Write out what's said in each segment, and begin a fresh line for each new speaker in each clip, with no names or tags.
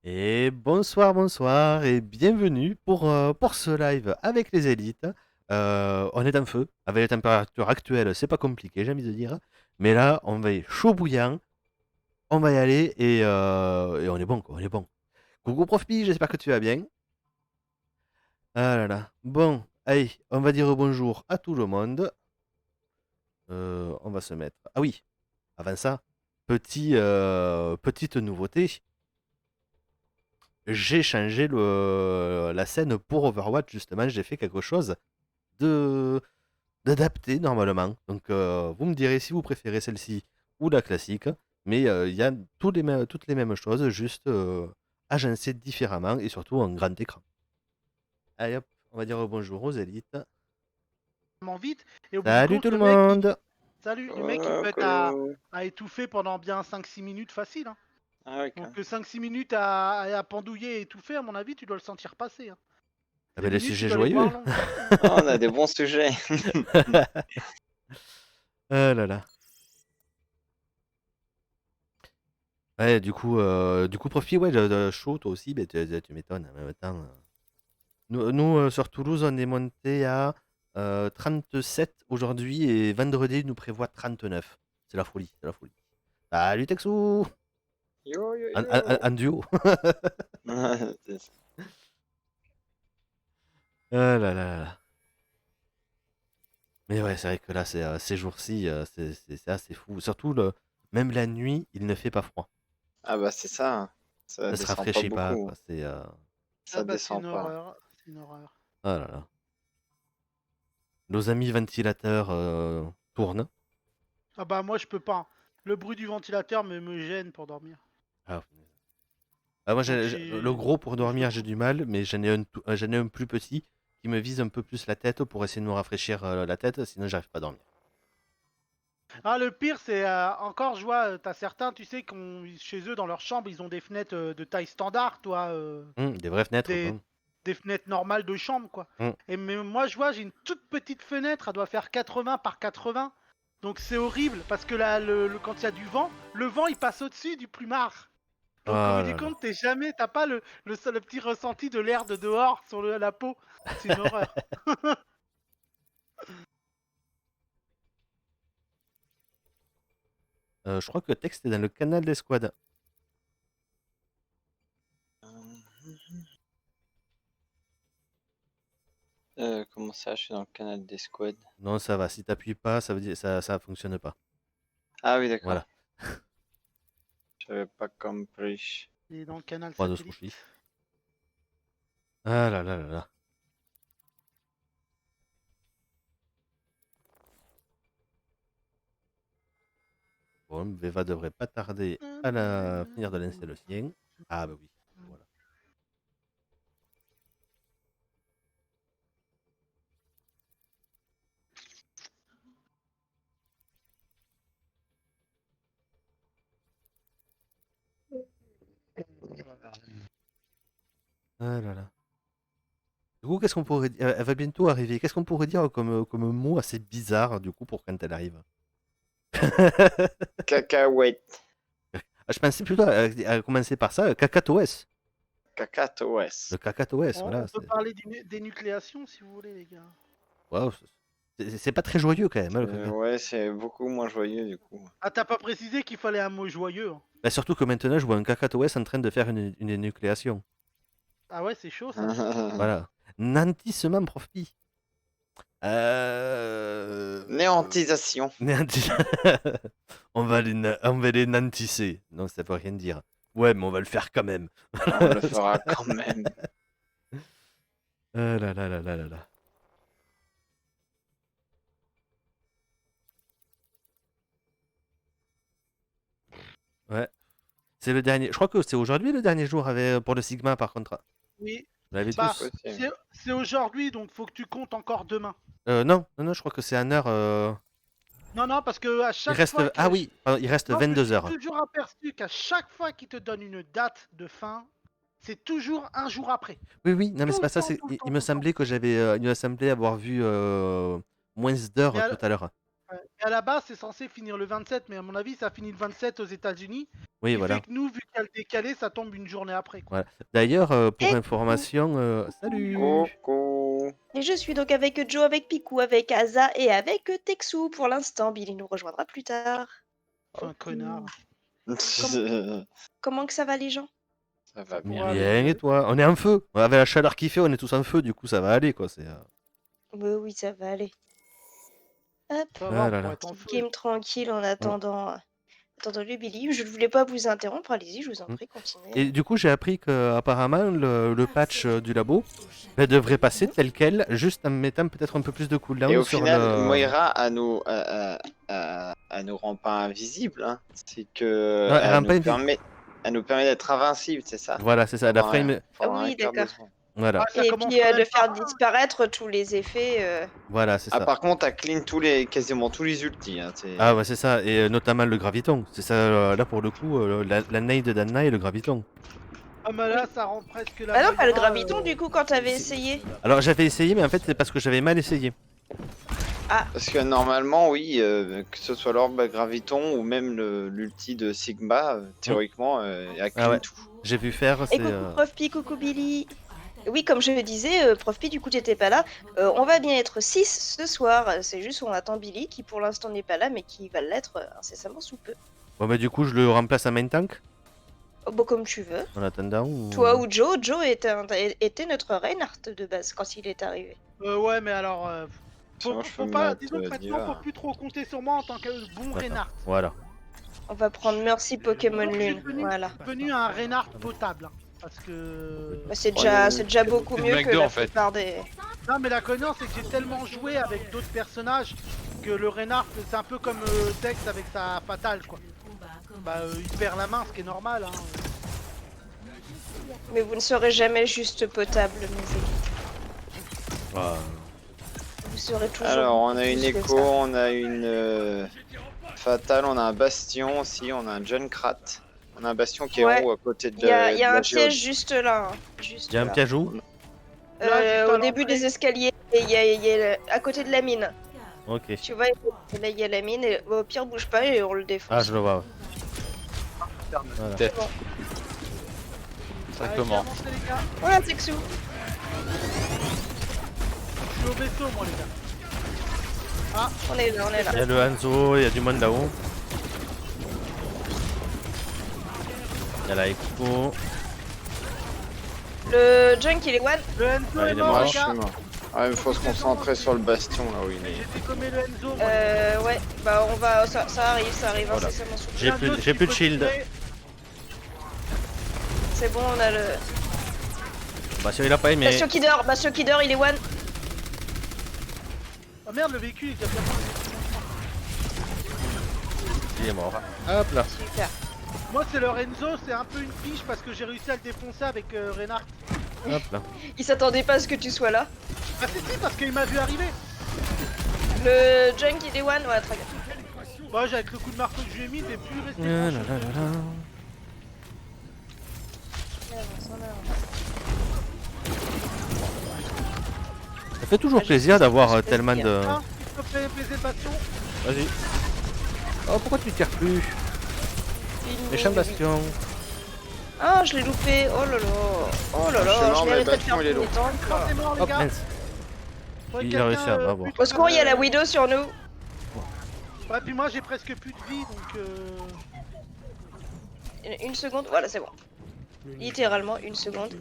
Et bonsoir, bonsoir, et bienvenue pour ce live avec les élites. On est en feu, avec les températures actuelles, c'est pas compliqué, j'ai envie de dire. Mais là, on va y chaud bouillant, on va y aller et on est bon, quoi, on est bon. Coucou Prof Pi, j'espère que tu vas bien. Ah là là. Bon, allez, on va dire bonjour à tout le monde. On va se mettre. Ah oui, avant ça, petite nouveauté. J'ai changé la scène pour Overwatch, justement. J'ai fait quelque chose de d'adapté normalement. Donc, vous me direz si vous préférez celle-ci ou la classique. Mais il y a toutes les mêmes choses, juste agencées différemment et surtout en grand écran. Allez hop, on va dire bonjour aux élites.
Vite et au bout du
Salut
compte
tout le
le mec
monde.
salut, le mec il peut être à étouffer pendant bien 5-6 minutes facile, hein.
Ah ouais,
Donc
quand même.
5-6 minutes à pendouiller et étouffer, à mon avis tu dois le sentir passer, hein.
Ah
Les
ben, les
minutes tu
sujets
dois les voir
joyeux.
longues.
Ah, on a des bons sujets.
Ah là là. Ouais, du coup, Profi, ouais, chaud, toi aussi, mais tu m'étonnes. En même temps, nous, sur Toulouse, on est monté à 37 aujourd'hui et vendredi, nous prévoit 39. C'est la folie, c'est la folie. Salut Texou.
Yo, yo,
En
yo.
duo.
C'est ça.
Ah là là là là. Mais ouais, c'est vrai que là, ces jours-ci, c'est assez fou. Surtout, même la nuit, il ne fait pas froid.
Ah bah c'est ça, hein. Ça
Ça se
descend pas
rafraîchit pas,
beaucoup.
quoi.
Ah
Ça
bah c'est
descend
une
pas.
horreur, c'est une horreur.
Ah là là. Nos amis ventilateurs tournent.
Ah bah moi je peux pas, hein. Le bruit du ventilateur me gêne pour dormir.
Ah, ah, moi,
Donc
le gros pour
je le
dormir, j'ai
coupe.
du mal, mais j'en ai un plus petit qui me vise un peu plus la tête pour essayer de me rafraîchir la tête, sinon j'arrive pas à dormir.
Ah le pire c'est encore je vois t'as certains tu sais chez eux dans leur chambre ils ont des fenêtres de taille standard, toi,
Des vraies fenêtres,
des,
quoi.
des fenêtres normales de chambre, quoi.
Hum.
Et mais moi, je vois, j'ai une toute petite fenêtre, elle doit faire 80 par 80. Donc c'est horrible parce que là, quand il y a du vent, le vent il passe au-dessus du plumard. Donc au bout
Oh
du
là là.
compte, t'as pas le petit ressenti de l'air de dehors sur la peau. C'est une horreur.
Je crois que le texte est dans le canal des squads.
Comment ça, je suis dans le canal des squads.
Non, ça va. Si t'appuies pas, ça veut dire ça fonctionne pas.
Ah oui, d'accord.
Voilà.
J'avais pas compris.
Et dans le canal
Pas de
satellite.
soucis. Ah là là là là. Bon, Veva devrait pas tarder à finir de lancer le sien. Ah bah oui. Voilà. Ah là là. Du coup, qu'est-ce qu'on pourrait dire? Elle va bientôt arriver. Qu'est-ce qu'on pourrait dire comme mot assez bizarre, du coup, pour quand elle arrive?
Cacahuète.
Ah, je pensais plutôt à commencer par ça, cacatoès.
Cacatoès.
Le cacatoès,
On
voilà.
peut parler d'énucléation si vous voulez, les gars.
Waouh, c'est pas très joyeux quand même, hein, le caca.
Ouais, c'est beaucoup moins joyeux du coup.
Ah, t'as pas précisé qu'il fallait un mot joyeux, hein.
Bah, surtout que maintenant, je vois un cacatoès en train de faire une énucléation.
Ah ouais, c'est chaud ça.
Voilà. Nantissement, prof Pi.
Néantisation.
On va les nantisser. Non, ça veut rien dire. Ouais, mais on va le faire quand même.
On le fera quand même.
Ah là là là là là là. Ouais. C'est le dernier. Je crois que c'est aujourd'hui le dernier jour pour le Sigma par contre.
Oui.
Vous l'avez
Bah,
tous?
c'est aujourd'hui, donc faut que tu comptes encore demain.
Non, non, non, je crois que c'est en heure.
Non, non, parce que à
Il
chaque
reste.
fois
Ah
que
oui, pardon, il reste
moi je me
22
suis
heures.
toujours aperçu qu'à chaque fois qu'il te donne une date de fin, c'est toujours un jour après.
Oui, oui, non, mais c'est
Tout le
pas ça.
temps, tout le
Il
temps,
me
tout le temps.
semblait que il me semblait avoir vu moins
Mais
d'heures tout à l'heure.
Ouais. Et à la base, c'est censé finir le 27, mais à mon avis, ça finit le 27 aux États-Unis.
Oui,
Ce qui
voilà.
fait que nous, vu qu'il y a le décalé, ça tombe une journée après. Quoi.
Voilà. D'ailleurs, pour
Et
information, salut.
Coucou.
Et je suis donc avec Joe, avec Picou, avec Asa et avec Texu pour l'instant. Billy nous rejoindra plus tard.
Enfin, connard.
Comment que ça va les gens?
Ça va
Bien,
bien.
et toi? On est en feu. Avec la chaleur qu'il fait, on est tous en feu, du coup ça va aller quoi. C'est.
Oui, ça va aller. Hop,
Ça
Ah
va, on
là
pourrait
là.
être en feu.
game tranquille en attendant, attendant le Billy. Je ne voulais pas vous interrompre, allez-y, je vous en
Mm.
prie, continuez.
Et du coup, j'ai appris que apparemment le patch du labo devrait passer tel quel, juste en mettant peut-être un peu plus de
Et
cooldown
au
sur
final,
le.
Moira, elle nous rend pas invisible. Hein. C'est que
Non, elle rend pas
elle nous permet d'être invincible, c'est ça?
Voilà, c'est ça. La
Pendant
frame.
pendant
Ah oui,
un quart de
d'accord.
seconde.
Voilà,
Ah, ça
Et
commence
puis
quand
de
même
faire
par un.
disparaître tous les effets.
voilà, c'est
Ah,
ça.
par contre, elle clean quasiment tous les ultis. Hein,
Ah ouais, c'est ça. Et notamment le graviton. C'est ça. Là pour le coup, la nade d'Anna et le graviton.
Ah, mais là, ça rend presque la.
Ah non, pas le
Moira,
graviton du coup quand t'avais essayé.
Alors j'avais essayé, mais en fait c'est parce que j'avais mal essayé.
Parce que normalement, oui, que ce soit l'orbe graviton ou même l'ulti de Sigma, théoriquement, elle clean
Ah ouais.
tout.
J'ai vu faire.
Et coucou Prof Pi, coucou Billy. Oui, comme je le disais, Prof Pi, du coup t'étais pas là. On va bien être 6 ce soir. C'est juste on attend Billy qui pour l'instant n'est pas là mais qui va l'être incessamment sous peu.
Bon bah du coup je le remplace à main tank
Oh, bon, comme tu veux.
en attendant. Ou...
Toi ou Joe. Joe était notre Reinhardt de base quand il est arrivé.
Ouais, mais alors.
Sinon, je peux
Faut
me
pas.
mettre,
Disons que maintenant,
Diva.
faut plus trop compter sur moi en tant que bon
D'accord.
Reinhardt.
Voilà.
On va prendre Mercy Pokémon
Donc, je suis
Lune.
devenu-
Voilà.
devenu un Reinhardt potable. Hein, parce que.
Bah, c'est
Ouais,
déjà beaucoup
c'est
mieux
le
que
McDo,
la
en fait.
plupart des.
Non, mais la connerie, c'est que j'ai tellement joué avec d'autres personnages que le Reinhardt, c'est un peu comme Tex avec sa fatale, quoi. Bah, il perd la main, ce qui est normal. Hein.
Mais vous ne serez jamais juste potable, mes élites.
Ah.
Vous serez toujours.
Alors, on a une
plus que
écho,
ça.
on a une fatale, on a un bastion aussi, on a un Junkrat. On a un bastion qui est
Ouais.
en haut à côté de
Il y a, il y a
de la
un piège juste là. Hein. Juste
Il y a un
là.
piège où?
Là, juste
Au
à
début
l'entrée.
des escaliers, et il y a à côté de la mine.
Ok.
Tu vois, là il y a la mine, et au pire bouge pas et on le défonce.
Ah je le vois. Ouais. Voilà.
Tête.
Bon.
Ça
Allez,
commence.
avancez, les gars.
Voilà, Texu.
Je suis au vaisseau, moi, les gars.
On est là, on est là.
Il y a le Hanzo, il y a du monde là-haut. Il y a la Echo.
Le junk il est one.
Le Enzo
Ah,
est
il est
mort,
mort.
les gars.
Ah, il faut se concentrer sur le bastion là où il
J'ai
est.
décommé le Enzo. moi.
Ouais, bah on va. Ça arrive
Voilà.
incessamment sous peu.
J'ai plus-
L'Enzo,
j'ai
s'il
plus de
faut
shield.
tirer.
C'est bon, on a le.
Bah si il a pas aimé.
Bastion qui dort, il est one.
Ah merde, le véhicule, il est déjà bien mort.
Il est mort. Hop là.
Super.
Moi, c'est le Renzo, c'est un peu une fiche parce que j'ai réussi à le défoncer avec Reinhardt.
Hop là.
Il s'attendait pas à ce que tu sois là.
Ah, si, parce qu'il m'a vu arriver.
Le junk il est one, ouais, très bien.
Moi, avec le coup de marteau que je lui ai mis, il est plus resté.
La, la, la, la, la. Ça fait toujours
Ah, je
plaisir
sais,
d'avoir
je sais
tellement
bien.
de.
Ah, s'il te plaît, baiser le bastion.
Vas-y. Oh pourquoi tu tires plus? Méchant bastion.
Ah, je l'ai loupé. Oh là là. Oh là
Je suis
là.
mort,
Je
mais le
mériterais de faire
bastion, il est
tous les temps.
Quand c'est mort, les
Hop
gars.
mince.
Faudrait
Il
que
a réussi
quelqu'un,
à m'avoir.
bute
Au secours, il y a la Widow sur nous.
Ouais, puis moi, j'ai presque plus de vie, donc.
Une seconde, voilà, c'est bon. Littéralement une seconde.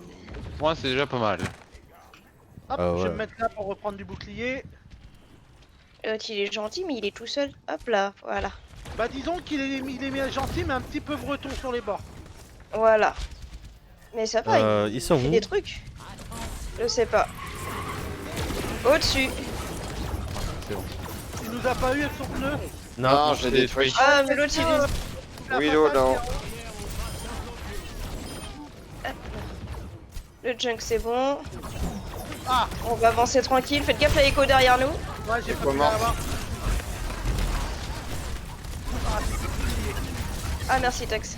Moi, c'est déjà pas mal.
Hop,
Ah
je vais
ouais.
me mettre là pour reprendre du bouclier.
Il est gentil, mais il est tout seul. Hop là, voilà.
Bah, disons qu'il est gentil, mais un petit peu breton sur les bords.
Voilà. Mais ça va,
Ils sont
il fait
où?
des trucs. Je sais pas. Au-dessus.
Il nous a pas eu avec son pneu.
Non.
Non, j'ai détruit.
Ah, mais l'autre, il est...
La
Willow,
fatale,
non.
Le junk, c'est bon.
Ah,
On va avancer tranquille. Faites gaffe à l'écho derrière nous.
ouais, j'ai pas pu
comment
l'avoir.
Ah, merci, Tex.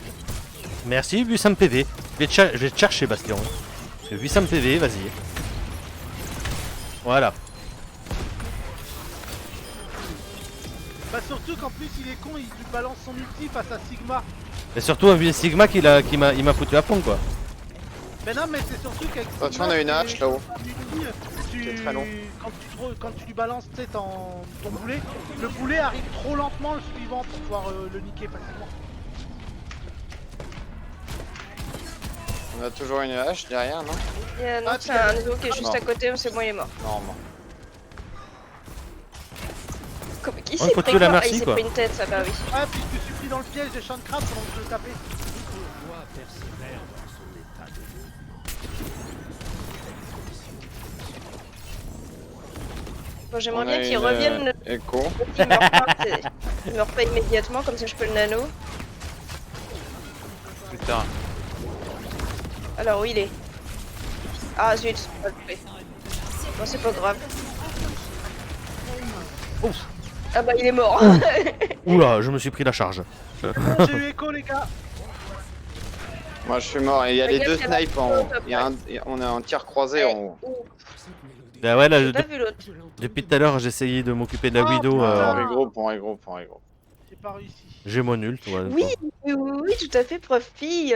Merci 800 PV. Je vais te chercher Bastion. Parce que 800 PV, vas-y. Voilà.
Bah surtout qu'en plus il est con, il lui balance son ulti face à Sigma.
Et surtout un vieux Sigma il m'a foutu à fond quoi.
Mais non, mais c'est surtout qu'avec Sigma,
Attention, on a une hache là-haut.
tu...
C'est très long.
Quand tu lui balances ton boulet, le boulet arrive trop lentement le suivant pour pouvoir le niquer facilement.
On a toujours une hache derrière, non?
Non,
Ah,
c'est un Nano qui est
Ah,
juste
mort.
à côté, c'est bon, il est mort.
Non, non.
Qui
On
s'est
faut
pris
tuer la
quoi
Mercy,
Ah, il s'est
quoi.
pris une tête, ça, bah oui.
Ah, puis je me suis pris dans le piège des champs de crabe pendant que je le tapais.
Bon, j'aimerais
On
bien
a
qu'il
une,
revienne,
Echo.
qu'il meurt pas, il meurt pas immédiatement, comme ça je peux le nano.
Putain.
Alors où il est? Ah zut, pas le fait. Bon, c'est pas grave.
Ouf.
Ah bah il est mort.
Oula, je me suis pris la charge.
Bon, j'ai eu écho, les gars.
Moi je suis mort et il y a les deux
Regarde,
snipes en haut. On a un tir croisé en haut.
Ouh,
Bah ouais, là,
j'ai pas vu l'autre.
depuis tout à l'heure, j'ai essayé de m'occuper de la
Oh,
Widow.
putain.
On regroupe, on regroupe, on regroupe.
J'ai pas réussi.
J'ai mon ult. Ouais,
Oui, oui, tout à fait, prof fille.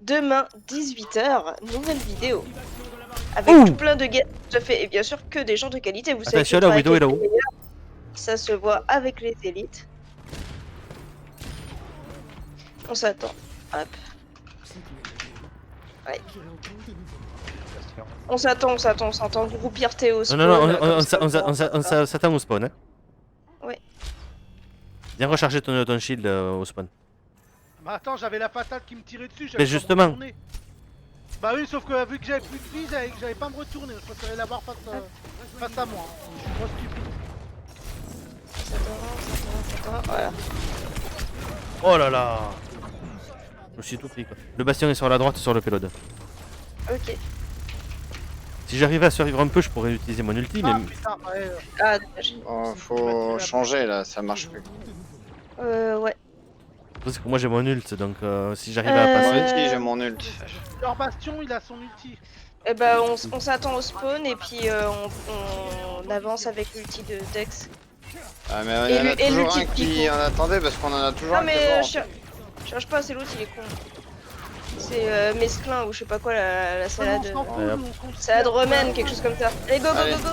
Demain, 18h, nouvelle vidéo. Avec
Ouh.
tout plein de gars, tout à fait, et bien sûr que des gens de qualité. Vous savez
Attention,
que
la
je
Widow est
travaille
là-haut.
avec les meilleurs. Ça se voit avec les élites. On s'attend. Hop. Ouais. On s'attend. Groupir Théo.
Non, non, non, on s'attend au spawn. Hein.
Ouais.
Viens recharger ton shield au spawn.
Bah attends, j'avais la fatale qui me tirait dessus.
Mais
J'avais pas me
justement.
retourner. Bah oui, sauf que vu que j'avais plus de vie, j'avais pas à me retourner. Je préférais l'avoir face à moi. Je suis trop stupide.
S'attend. Voilà.
Oh là là. Je me suis tout pris quoi. Le bastion est sur la droite, sur le payload.
Ok.
Si j'arrivais à survivre un peu, je pourrais utiliser mon ulti, mais
Ah putain, ouais.
Ah, dommage.
Oh, faut changer là, ça marche plus.
Ouais.
parce que moi j'ai mon ult, donc si j'arrivais à passer.
Moi aussi j'ai mon ult.
Leur bastion, il a son ulti.
Eh ben, on s'attend au spawn et puis on avance avec l'ulti de Dex.
Ah mais il y en a
Et
toujours un
l'ulti
qui
Pico.
en attendait parce qu'on en a toujours
Non
un qui est
mais
mort.
cherche pas, c'est l'autre, il est con. C'est mesclin ou je sais pas quoi, la salade.
On s'en fout,
Ouais,
nous, on compte.
Salade romaine, quelque chose comme ça. Allez, go, go,
Allez.
go, go.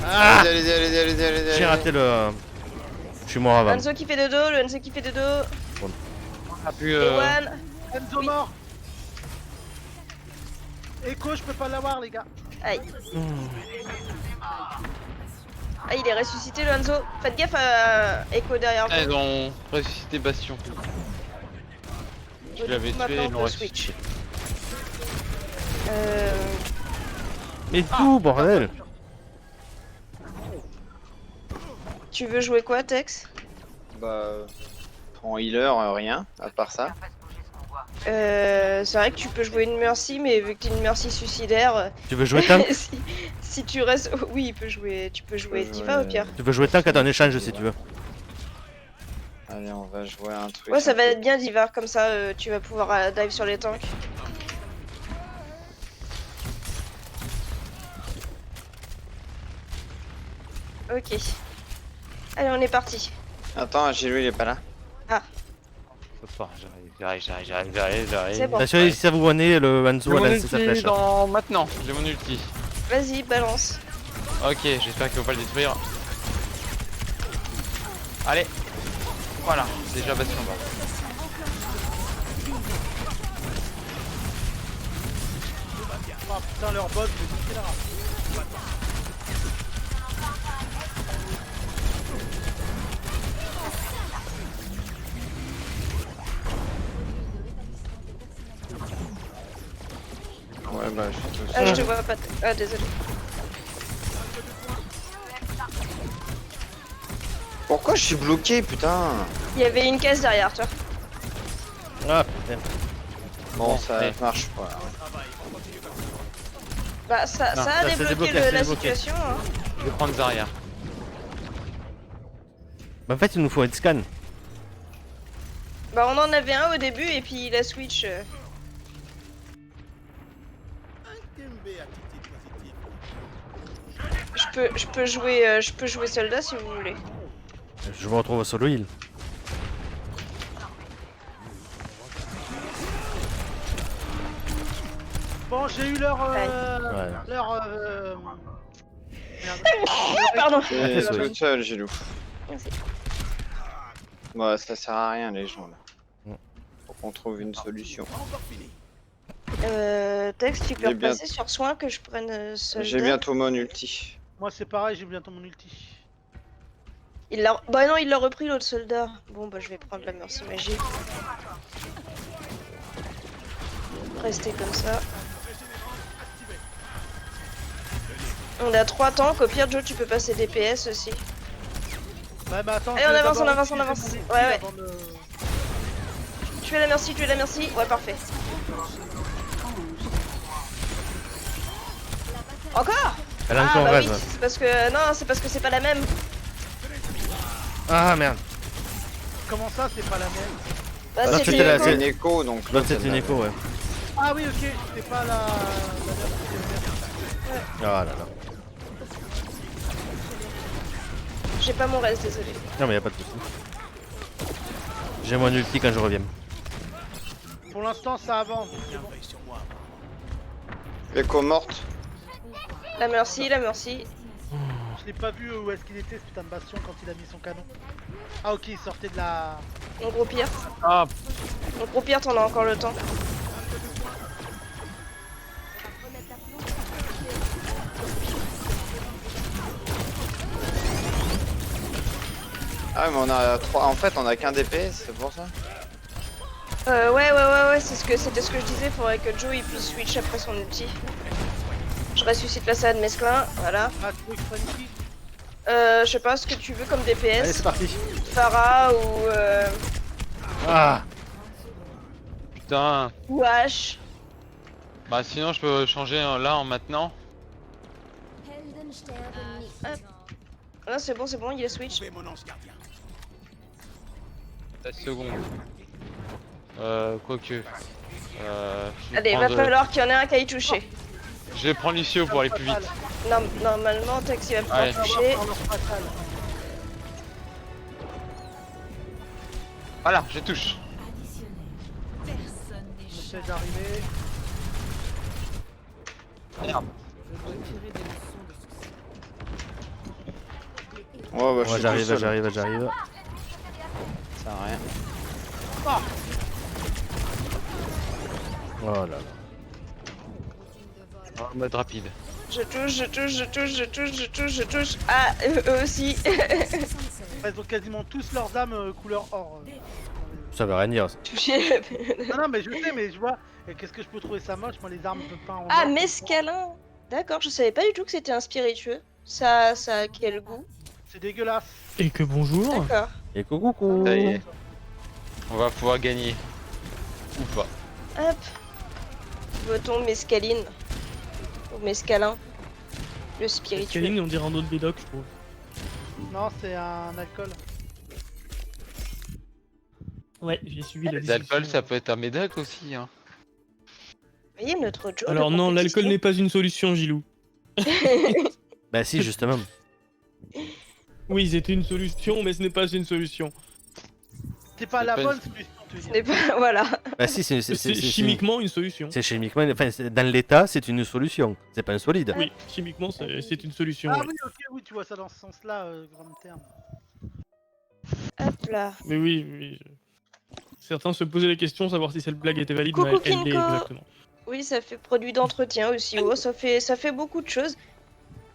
Ah,
Allez, allez.
j'ai raté le. Je suis mort avant.
Hanzo qui fait de dos, le Hanzo qui fait de dos.
Ah, puis
Et one.
Enzo
Oui.
mort. Echo, je peux pas l'avoir, les gars.
Aïe. Ah, il est ressuscité le Hanzo. Faites gaffe à Echo derrière
Ah,
vous.
ils ont ressuscité Bastion. Je l'avais tué,
Maintenant,
ils
on
l'ont
peut
ressuscité.
switch.
Mais tout, bordel.
Tu veux jouer quoi, Tex?
Bah en healer rien, à part ça.
C'est vrai que tu peux jouer une Mercy, mais vu que t'es une Mercy suicidaire,
Tu veux jouer tank?
si tu restes... Oui, tu peux jouer Diva au pire.
Tu veux jouer tank à ton échange si tu veux.
Allez, on va jouer un truc.
Ouais, ça va être bien Diva, comme ça tu vas pouvoir dive sur les tanks. Ok. Allez, on est parti.
Attends, j'ai lui il est pas là.
Faut pas, j'arrive.
C'est bon.
Attention, si ça vous voyez, le Hanzo
J'ai
a
mon
lancé sa
ulti
flèche.
dans... maintenant, j'ai mon ulti.
Vas-y, balance.
Ok, j'espère qu'il va pas le détruire. Allez. Voilà, déjà Bastion mort.
Oh putain, leur bot, j'ai niqué la race.
Ouais, bah je suis tout
Ah, je
seul.
te vois pas. Ah, désolé.
Pourquoi je suis bloqué, putain?
Il y avait une caisse derrière toi.
Ah putain.
Bon, ça
allez.
marche pas.
Bah, ça
Non,
a
ça s'est
débloqué
débloqué,
la
ça s'est débloqué.
situation. Hein.
Je vais prendre Zarya.
Bah, en fait, il nous faut un scan.
Bah, on en avait un au début et puis la switch. Je peux jouer soldat si vous voulez.
Je me retrouve solo heal.
Bon, j'ai eu leur.
Ouais.
Leur. Merde.
Pardon.
T'es
Ah,
toute seule, Gilou.
Merci.
Bah, ça sert à rien, les gens là.
Mm.
Faut qu'on trouve une solution.
Tex, tu peux
J'ai bien-
repasser sur soin que je prenne soldat.
J'ai bientôt mon ulti.
Moi, c'est pareil, j'ai bientôt mon ulti.
Il l'a... Bah non, il l'a repris l'autre soldat. Bon bah je vais prendre la merci magique. Restez comme ça. On a 3 tanks, au pire Joe tu peux passer DPS aussi.
Ouais, mais attends.
Allez,
je
on
vais
avance,
d'abord
on avance, on
utiliser
avance.
mon ulti
Ouais, ouais.
avant de-
Tu fais la merci, tu fais la merci. Ouais parfait. Encore.
Elle a encore
bah
rêve.
oui, c'est parce que... Non, c'est parce que c'est pas la même.
Ah merde.
Comment ça, c'est pas la même?
Bah
Ah,
c'est
c'était
une
la-
écho.
C'est une écho, donc.
L'autre c'est une écho, ouais.
Ah oui, ok, c'est pas la.
Ah là là.
J'ai pas mon reste, désolé.
Non mais y a pas de soucis. J'ai mon ulti quand je reviens.
Pour l'instant, ça avance. C'est bon.
Écho morte.
La merci, la merci.
Je l'ai pas vu où est-ce qu'il était ce putain de bastion quand il a mis son canon. Ah ok, il sortait de la.
Mon gros pire.
Ah,
Mon gros pire, t'en as encore le temps.
Ah, mais on a 3. En fait, on a qu'un DPS, c'est pour ça.
Ouais, c'était ce que je disais, faudrait que Joe il puisse switch après son ulti. Je ressuscite la salle de Mesclin, voilà.
Ah, tu veux que je prenne qui?
Je sais pas ce que tu veux comme
Allez
DPS,
c'est parti.
Pharah
Ah.
putain.
ou H.
Bah sinon je peux changer là en maintenant.
Ah c'est bon, il est switch.
16 secondes. Quoique. Je vais
Allez, va
prendre,
falloir qu'il y en ait un qui aille toucher.
Je vais prendre Lucio pour aller plus vite.
Normalement, Tex il va pouvoir
Allez.
toucher.
Voilà, je touche.
J'essaie d'arriver.
Merde.
Ouais, bah, je
Ouais,
suis
j'arrive,
tout seul.
j'arrive.
Ça sert à rien.
Oh là là.
En mode rapide.
Je touche. Ah, eux aussi.
Ils ont quasiment tous leurs âmes couleur or.
Ça veut rien dire ça.
Touché.
Non, mais je sais, mais je vois. Et qu'est-ce que je peux trouver ça moche? Moi, les armes peuvent pas en.
Ah,
or.
mescalin. D'accord, je savais pas du tout que c'était un spiritueux. Ça a quel goût?
C'est dégueulasse.
Et que bonjour.
D'accord.
Et coucou.
Ça y est. On va pouvoir gagner. Ou pas.
Hop. Votons mescaline. Ou mescalin. Le spiritueux.
Kaline, on dirait un autre bédoc, je trouve.
Non, c'est un alcool.
Ouais, j'ai suivi la
L'alcool
discussion.
ça peut être un médoc aussi hein.
Vous voyez notre Joe.
Alors non, l'alcool n'est pas une solution, Gilou.
Bah si justement.
Oui, c'était une solution, mais ce n'est pas une solution.
C'est pas
C'est
la
pas
bonne
une-
solution, tu veux
Ce
dire.
n'est pas. Voilà.
Bah si c'est
C'est chimiquement une solution.
C'est chimiquement, enfin dans l'état c'est une solution, c'est pas un solide.
Oui, chimiquement, c'est une solution.
Ah
ouais.
oui, ok, oui, tu vois ça dans ce sens-là, grand terme.
Hop là.
Mais oui. Certains se posaient la question, savoir si cette blague était valide,
Coucou,
mais elle l'est
Kinko.
exactement.
Oui, ça fait produit d'entretien aussi. Oh, ça fait beaucoup de choses.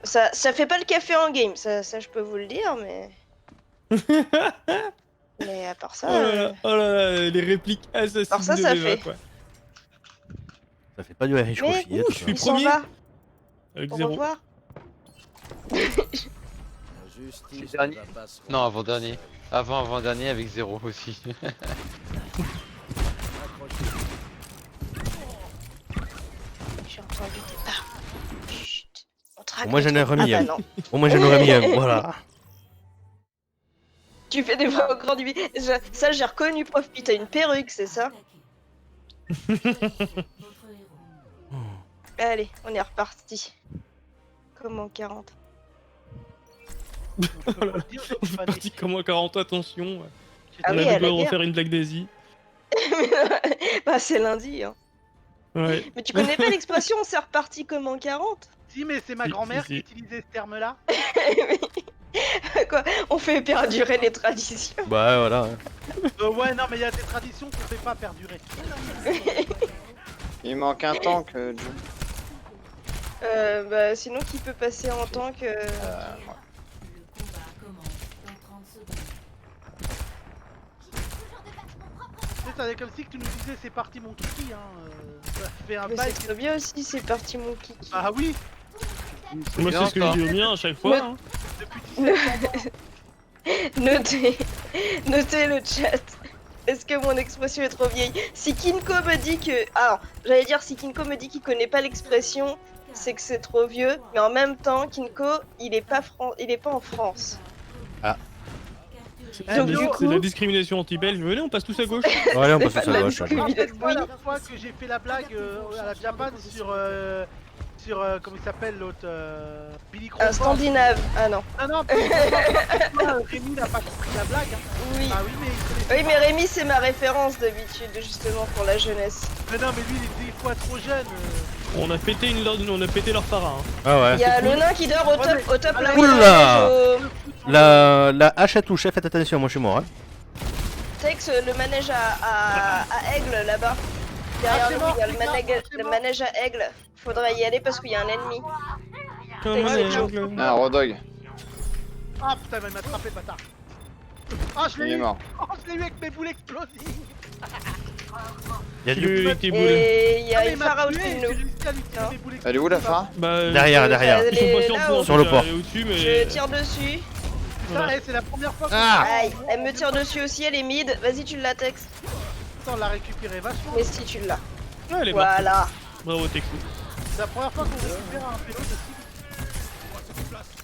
Ça fait pas le café en game, ça je peux vous le dire, mais. Mais à part ça.
Oh là là, les répliques assassines
Alors ça,
de
ça
Eva,
fait.
quoi.
Ça fait pas du riche
Mais
coffee,
je suis
il s'en
premier.
va.
Avec
Au
0.
revoir.
Non avant dernier. Avant dernier avec 0 aussi.
J'ai entendu des pas. Chut. On traque
Moi, j'en ai
notre-
remis
Ah
un.
bah non.
Au moins j'en aurais mis un, voilà.
Tu fais des voix au grand du Ça, j'ai reconnu, prof. Puis t'as une perruque, c'est ça? Allez, on est reparti. Comme en 40.
On peut pas le dire, je
On
suis
est
pas
parti
né.
comme moi 40 attention.
Ah
On
oui,
a
à
le
la
droit de
guerre.
refaire une blague d'Asie.
Bah, c'est lundi, hein.
Ouais.
Mais tu connais pas l'expression c'est reparti comme en 40?
Si, mais c'est ma
Si,
grand-mère
si,
qui
si.
utilisait ce terme-là.
Quoi? On fait perdurer les traditions.
Bah voilà.
Ouais, non, mais il y a des traditions qu'on fait pas perdurer.
Il manque un tank, Joe.
Bah, sinon, qui peut passer en tant que.
Tu sais, c'est comme si que tu nous disais c'est parti mon kiki, hein. Ça fait un
Mais
bail.
c'est trop bien aussi, c'est parti mon kiki.
Ah oui,
Moi,
bien,
c'est ce que
ça.
je dis au mien à chaque fois. Hein.
depuis 17 ans.
Notez, notez le chat. Est-ce que mon expression est trop vieille? Si Kinko me dit que... Ah, j'allais dire si Kinko me dit qu'il connaît pas l'expression, c'est que c'est trop vieux. Mais en même temps, Kinko, il est pas en France.
C'est
Donc,
la-
du
c'est
coup-
la discrimination anti-belge. Venez, on passe tous à gauche.
Bon, allez, on passe
C'est
sur
pas
sa
la
gauche. allez.
Rappelle-toi la
Oui.
fois que j'ai fait la blague à la Japan sur comment il s'appelle l'autre Billy
Un
Crawford.
Scandinave. Ah non.
Non, non, Rémi n'a pas compris la blague. Hein.
Oui.
Ah oui, mais il connaît
Oui, mais Rémi, c'est ma référence d'habitude, justement, pour la jeunesse.
Mais non, mais lui, il était des fois trop jeune.
On a pété leur phara. Hein.
Ah
Il y
ouais.
a le nain qui dort au top,
Ouais,
au top
mais-
là.
Oula
Au...
La hache à toucher, faites attention, moi je suis mort. Hein.
Tex, le manège à aigle là-bas. Derrière
c'est
nous,
mort,
il y a le
c'est mort,
manège,
c'est
le
mort.
manège à aigle. Faudrait y aller parce qu'il y a un ennemi.
Comme
Ouais,
un
c'est
aigle.
Ah, Rodog,
Ah putain, il m'a attrapé le bâtard. Ah, je
il
l'ai
est
eu.
mort.
Oh, je l'ai eu avec mes boules explosives.
Il y a
Tu
du.
le avec tes boules.
Et il y
Ah,
a
mais
une
il m'a
phara
tué,
au-dessus de
j'ai
nous.
réussi à lui tirer
Non.
mes boules
Elle est où la
explosives.
phare?
Bah,
Derrière, derrière.
Elle
Ils sont
est
pas sur le
là-haut.
pont, en
Sur
tout
le
cas,
pont.
elle est au-dessus,
Je
mais.
tire dessus.
Putain, eh, c'est la première fois que
Ah.
Aïe, elle me tire dessus aussi, elle est mid. Vas-y, tu l'as, Tex.
on l'a récupéré vachement.
Mais si tu l'as.
Ouais, elle est morte.
Voilà.
Bravo, Texu.
C'est la première fois qu'on récupère un pélo de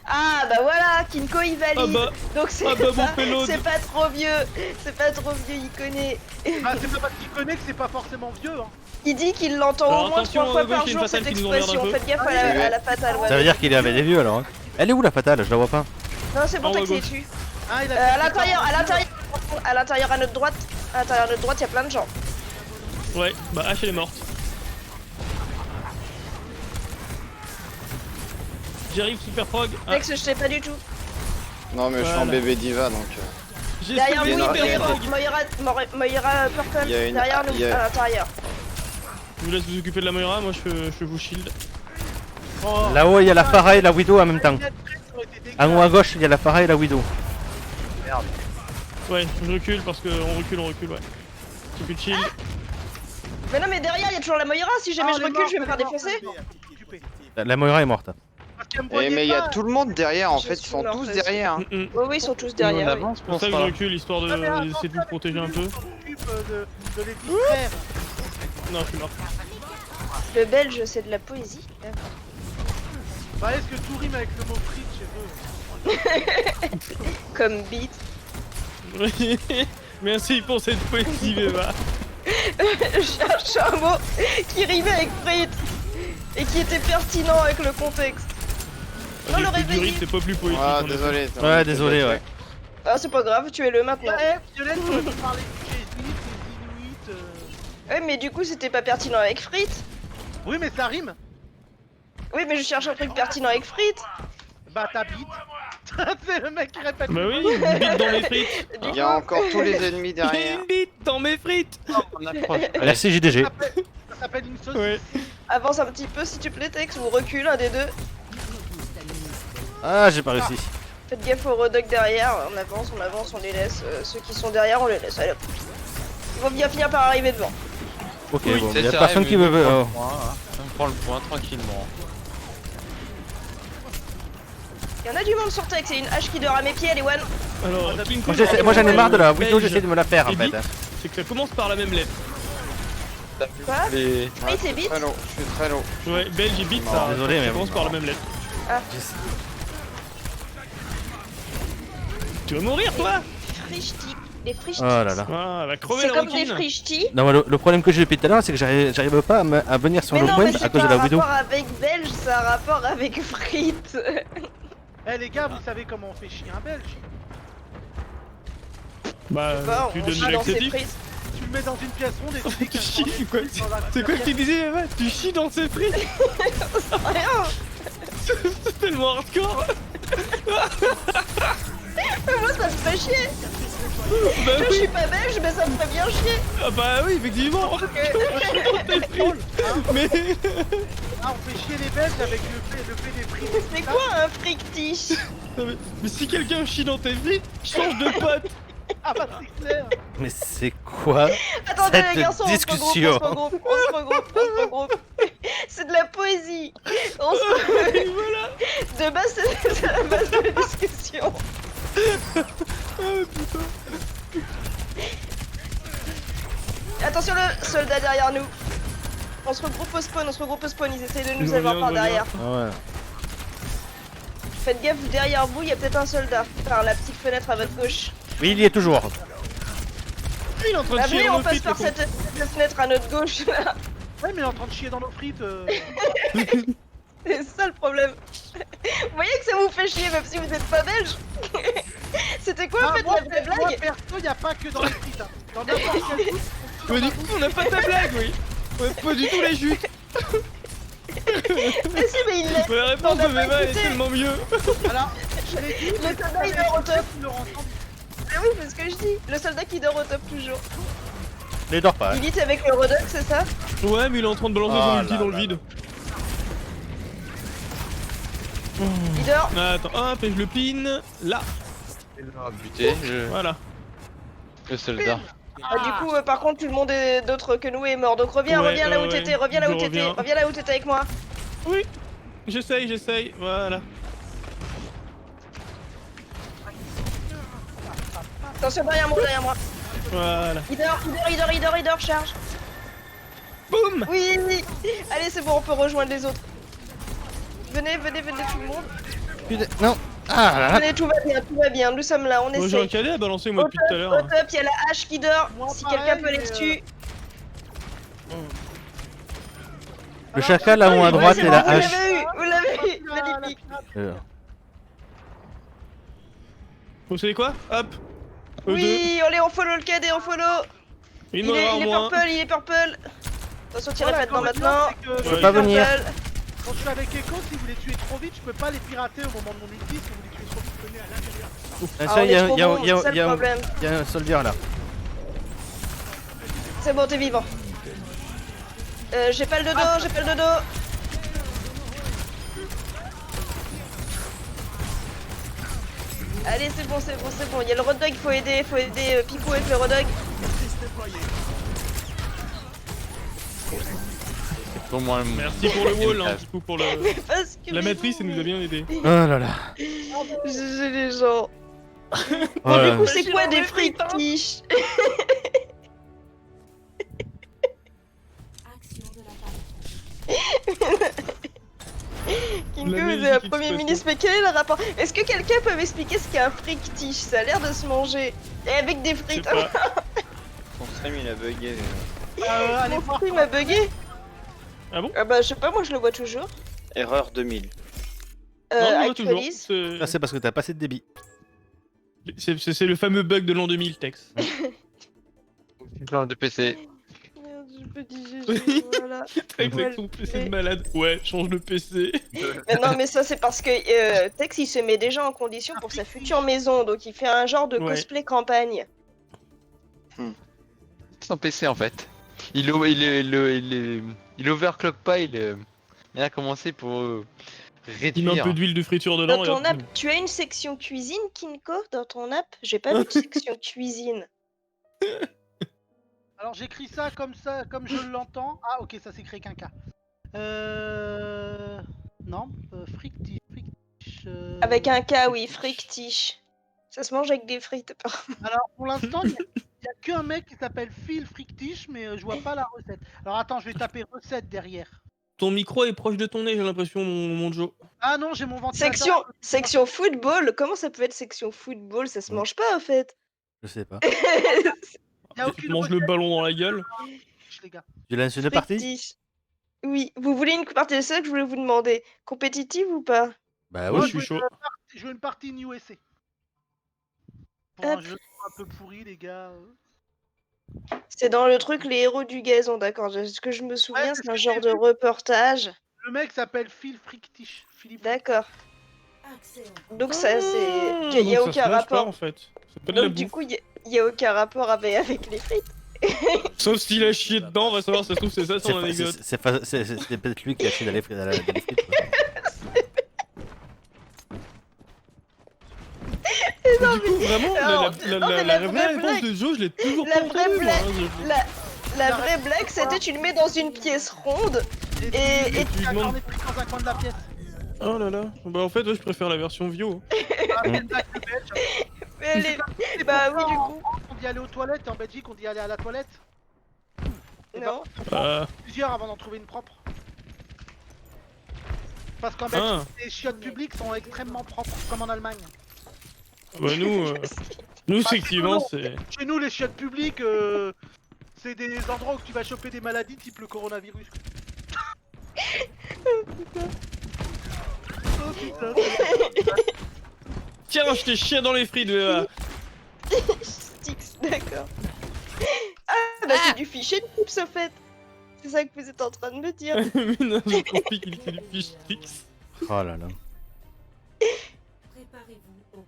Ah bah voilà, Kinko il valide.
Ah bah,
Donc c'est
ah bah, mon
pas,
pélo de-
c'est pas trop vieux. C'est pas trop vieux, il connaît.
Ah, c'est pas parce qu'il connaît que c'est pas forcément vieux, hein.
Il dit qu'il l'entend
Alors,
au moins
attention,
3 fois
à gauche,
par
il y a une
jour
fatale
cette
qui nous emmerde un
expression.
peu.
Faites gaffe
oui.
à la fatale. Ouais.
Ça veut dire qu'il avait des vues alors. Hein. Elle est où la fatale? Je la vois pas.
Non, c'est bon,
En haut à
Tex est
gauche.
dessus.
Ah, il a
À
fait
l'intérieur,
des
à l'intérieur, à l'intérieur à notre droite. À l'intérieur à notre droite, il y a plein de gens.
Ouais, bah H elle est morte. J'arrive, Super Frog. Ah,
Tex, je sais pas du tout.
Non, mais je suis en
Voilà.
bébé diva donc.
j'ai
Derrière
sauvé
il y
nous,
en a-
Super
il y en a-
Frog.
Moira Purple.
Il y a une-
Derrière nous,
il y a-
à l'intérieur.
Je vous laisse vous occuper de la Moira, moi je vous shield.
Oh.
Là-haut, il y a la Pharah et la Widow en même temps.
Les lunettes ça aurait été dégueulasse.
En haut à gauche, il y a la Pharah et la Widow.
Ouais, je recule parce qu'on recule, ouais. J'ai plus de shield.
Mais non, mais derrière, il y a toujours la Moira. Si jamais
Ah,
je
on est
recule,
mort,
je vais me
on
faire
est mort,
défoncer.
on est occupé.
La Moira est morte.
Parce qu'elle me
Eh,
voyait
mais il y a
pas.
tout le monde derrière en
Je
fait, ils
suis
sont
là,
tous
je
derrière. hein.
Mm, mm.
Oui, oui, ils sont tous
On
derrière. oui.
avance
C'est
pour
pour ça que je
ça.
recule, histoire
Ah, mais attends,
d'essayer de vous
avec
protéger un
Toulouse,
peu.
on s'occupe de les distraire.
Non, je suis mort.
Le belge, c'est de la poésie.
Bah, est-ce que tout rime avec le mot frites chez eux?
Comme beat.
Merci pour cette poésie, Eva.
Je cherche un mot qui rimait avec frites et qui était pertinent avec le contexte. Non, le
Avec du
réveil.
rythme, c'est pas plus poétique.
Ah,
en effet.
désolé.
Ouais, désolé, ouais.
Ah, c'est pas grave, tuez-le maintenant.
Eh, Violette, tu peux parler des jésuites, des inuits.
Ouais, mais du coup, c'était pas pertinent avec frites.
Oui, mais ça rime.
Oui, mais je cherche un truc pertinent avec frites.
Bah, ta bite. C'est le mec qui répète.
Bah
le
oui,
mot.
une bite dans mes frites.
Il y a encore tous les ennemis derrière.
Une bite dans mes frites.
On approche.
Merci JDG.
Ça s'appelle une sauce.
Ouais.
Avance un petit peu, s'il te plaît, Tex, ou recule, un des deux.
Ah, j'ai pas réussi.
Faites gaffe aux rodocs derrière. On avance, on les laisse. Ceux qui sont derrière, on les laisse. Allez hop. Ils vont bien finir par arriver devant.
Ok,
Oui,
bon,
c'est
il y a
ça,
personne
mais
qui
on
veut.
prend le
Oh.
point, hein. On prend le point tranquillement.
Il y en a du monde sur Tex, c'est une hache qui dort à mes pieds, elle est one.
Alors, King
Moi,
Kong,
moi, j'en ai marre de la
belge,
Widow, j'essaie de me la faire en
et
fait.
vite.
hein.
C'est que ça commence par la même lettre.
Quoi
Les...
Oui, c'est vite.
Très low, je suis très low.
Ouais, belge et bite,
Non,
ça,
désolé,
ça
mais
commence
bon.
par la même lettre.
Ah.
Tu vas mourir, toi?
Frichti. Des frichtis.
Oh là là.
Ah, elle va crever
C'est
la
comme des
routine.
frichtis.
Non, mais le problème que j'ai depuis tout à l'heure, c'est que j'arrive pas à venir sur
Mais
le
non,
point
mais
à
c'est
cause
pas
de
un
la Widow.
rapport avec belge, c'est un rapport avec frites.
Eh les gars, vous savez comment on fait chier un belge?
Bah,
Bah,
tu
on
donnes
chie
de
dans ses
laxatif.
frites.
Tu le mets dans une pièce ronde et tu dis
Tu
qu'il y a
chies,
un
quoi
truc dans la
C'est quoi que tu disais, Eva? Tu chies dans ses frites?
Rien.
C'est tellement hardcore.
Moi, ça me ferait chier.
Bah
Je
oui.
suis pas belge, mais ça me ferait bien chier.
Ah bah oui, effectivement.
Ok.
Mais
Ah, on fait chier les belges avec le fait des prix.
C'est quoi un fric-tiche?
mais si quelqu'un chie dans tes frites, change de pote.
Ah bah c'est clair.
Mais c'est quoi
Attendez
cette
les garçons, on se
discussion?
regroupe. C'est de la poésie. On se...
Et voilà.
De base, c'est la base de la discussion.
Ah putain.
Attention le soldat derrière nous. On se regroupe au spawn, ils essayent de nous
Je
avoir
reviens,
par
je reviens.
derrière.
Ah ouais.
Faites gaffe, derrière vous, il y a peut-être un soldat. Par la petite fenêtre à votre gauche.
Oui, il y est toujours.
Il est en train de
Bah,
chier
venez,
dans
on
nos
passe
frites.
par
le con.
cette fenêtre à notre gauche là.
Ouais, mais il est en train de chier dans nos frites.
C'est ça le problème. Vous voyez que ça vous fait chier même si vous n'êtes pas belge. C'était quoi en fait
moi,
la vraie
moi,
blague?
perso, y a pas que dans les frites. Hein. Dans n'importe quel foot,
Mais du coup, on n'a pas ta blague, oui. On a pas du tout les chutes.
Mais si, mais il l'a.
Mais la réponse
On
de
n'a pas
Meva est
écouté.
tellement mieux.
Alors, je l'ai dit,
Le soldat il dort au top.
ils l'auront entendu.
Ah oui, c'est ce que je dis. Le soldat qui dort au top toujours.
Ne dors pas. Hein.
Il est avec le Rodok, c'est ça?
Ouais, mais il est en train de balancer
Oh
son ulti
là
dans le
là
vide.
Il dort.
Ah, attends, hop, et je le pin. Là,
Ah, buté,
voilà.
le soldat.
Ah, du coup, par contre, tout le monde est d'autre que nous est mort. Donc reviens,
Ouais,
reviens là où
ouais,
t'étais, reviens là
je
où t'étais,
reviens.
reviens là où t'étais avec moi.
Oui, j'essaye, voilà.
Attention derrière moi.
Voilà.
Il dort, charge.
Boum.
Oui. Allez, c'est bon, on peut rejoindre les autres. Venez tout le monde.
Putain, non. Ah là là.
Venez, tout va bien, nous sommes là, on
Moi j'ai un
essaye.
cadet à balancer moi
Au
depuis tout à l'heure. hein.
top, il y a la hache qui dort.
Moi,
Si
pareil,
quelqu'un peut les
mais,
tuer.
Le chacal en haut à
oui,
droite
c'est
et
bon,
la
vous
hache.
Vous l'avez eu,
La
magnifique.
pirate.
Vous savez quoi? Hop. Eux
Oui, allez, on follow le cadet, on follow.
deux.
Il
Il
est
moins.
purple. Attention, tirez
Voilà,
pas dedans
quand le
maintenant.
bien, c'est que
Je peux pas venir.
Purple.
Quand je suis avec Echo, si vous les tuez trop vite, je peux pas les pirater au moment de mon ulti. Si vous les tuez trop vite, venez à l'intérieur.
Ah,
Ça,
on
il y
est
a-
trop
il y a-
bon,
il y a-
c'est ça
il y
le
a-
problème.
il y a un soldat là.
C'est bon, t'es vivant. J'ai pas le dodo, Allez, c'est bon. Il y a le Rodog, faut aider Pipo avec le Rodog.
Pour moi,
Merci pour le wall, hein, du coup pour le...
Parce que
La matrice, elle nous a bien aidé.
Oh là là.
J'ai les gens.
Oh là
Du coup,
là.
c'est quoi des fric-tiches? Kinko,
La
vous
musique
êtes un
qui
premier
se passe
ministre, mais quel est le rapport? Est-ce que quelqu'un peut m'expliquer ce qu'est un fric-tiche? Ça a l'air de se manger. Et avec des
Je sais
frites.
pas.
Ton stream il a bugué.
Allez
Mon
voir.
stream m'a bugué.
Ah bon?
Ah bah, je sais pas, moi je le vois toujours.
Erreur 2000.
Non, moi toujours.
Actualise.
C'est-
Ça, c'est parce que t'as pas assez de débit.
C'est le fameux bug de l'an 2000, Tex.
genre de PC.
Merde, j'ai pas dit GG, voilà.
Tex avec son PC de malade. Ouais, change de PC.
Mais non, mais ça c'est parce que Tex il se met déjà en condition pour sa future maison, donc il fait un genre de
Ouais.
cosplay campagne.
Son PC en fait. Il overclock pas, il a commencé pour
Il met
réduire.
un peu d'huile de friture dedans.
Dans
et
ton
hop.
app, tu as une section cuisine, Kinko, dans ton app? J'ai pas vu de section cuisine.
Alors j'écris ça, comme je l'entends. Ah ok, ça s'écrit qu'un K. Non, frictiche.
Avec un K, oui, fric-tiche. Ça se mange avec des frites.
Alors pour l'instant, il y a qu'un mec qui s'appelle Phil Frictiche, mais je vois pas la recette. Alors attends, je vais taper recette derrière.
Ton micro est proche de ton nez, j'ai l'impression, mon Joe.
Ah non, j'ai mon ventilateur.
Section football? Comment ça peut être section football? Ça se mange pas en fait.
Je sais pas.
Il y a
Tu
aucune
te manges le
recette,
ballon dans la gueule.
les gars.
Tu lances une partie?
Fric-tiche. Oui, vous voulez une partie de ça que je voulais vous demander? Compétitive ou pas?
Bah
Moi,
oui.
je suis chaud.
je veux une partie New USA. Pour
Hop.
un jeu un peu pourri, les gars.
C'est dans le truc Les Héros du Gazon, d'accord. Ce que je me souviens,
c'est
c'est un
ce que
genre
j'ai
de
vu.
reportage.
Le mec s'appelle Phil Fricktish. Philippe.
D'accord. Donc ça,
Ah,
c'est... Il y a
donc ça se
aucun
mange pas,
rapport.
en fait. C'est pas de la
Donc du
bouffe.
coup, il y a aucun rapport avec les frites.
Sauf s'il a chié dedans, on va savoir, ça se trouve, c'est ça son anecdote.
C'est peut-être lui qui a chié dans les frites. Dans les frites quoi.
Du coup, vraiment,
Alors, non, mais la
vraie
vraie
réponse
blague-
de Joe, je l'ai toujours
la
pas
vraie
entendue, moi,
blague-
hein,
La vraie blague, c'était tu le mets dans une pièce ronde.
Et
Et
tu
tu as
demandes-
corné pris dans un coin de la pièce.
Oh là là. Bah en fait, ouais, je préfère la version Vio.
Ah, c'est une blague de belge.
Mais elle est-
C'est
Bah
pourquoi
oui, du
en
coup.
France, on dit aller aux toilettes et en Belgique, on dit aller à la toilette. Et
Non.
Plusieurs avant d'en trouver une propre. Parce qu'en Belgique,
Ah,
les chiottes publiques sont extrêmement propres, comme en Allemagne.
bah nous effectivement,
c'est
c'est...
Chez nous, les chiottes publiques, c'est des endroits où tu vas choper des maladies type le coronavirus. Oh putain.
Tiens, je t'ai chié dans les frites, Véa.
Styx, d'accord. Ah, bah c'est du fish and chips, au fait. C'est ça que vous êtes en train de me dire.
Mais non, j'ai compris qu'il était du fish sticks.
Oh là là.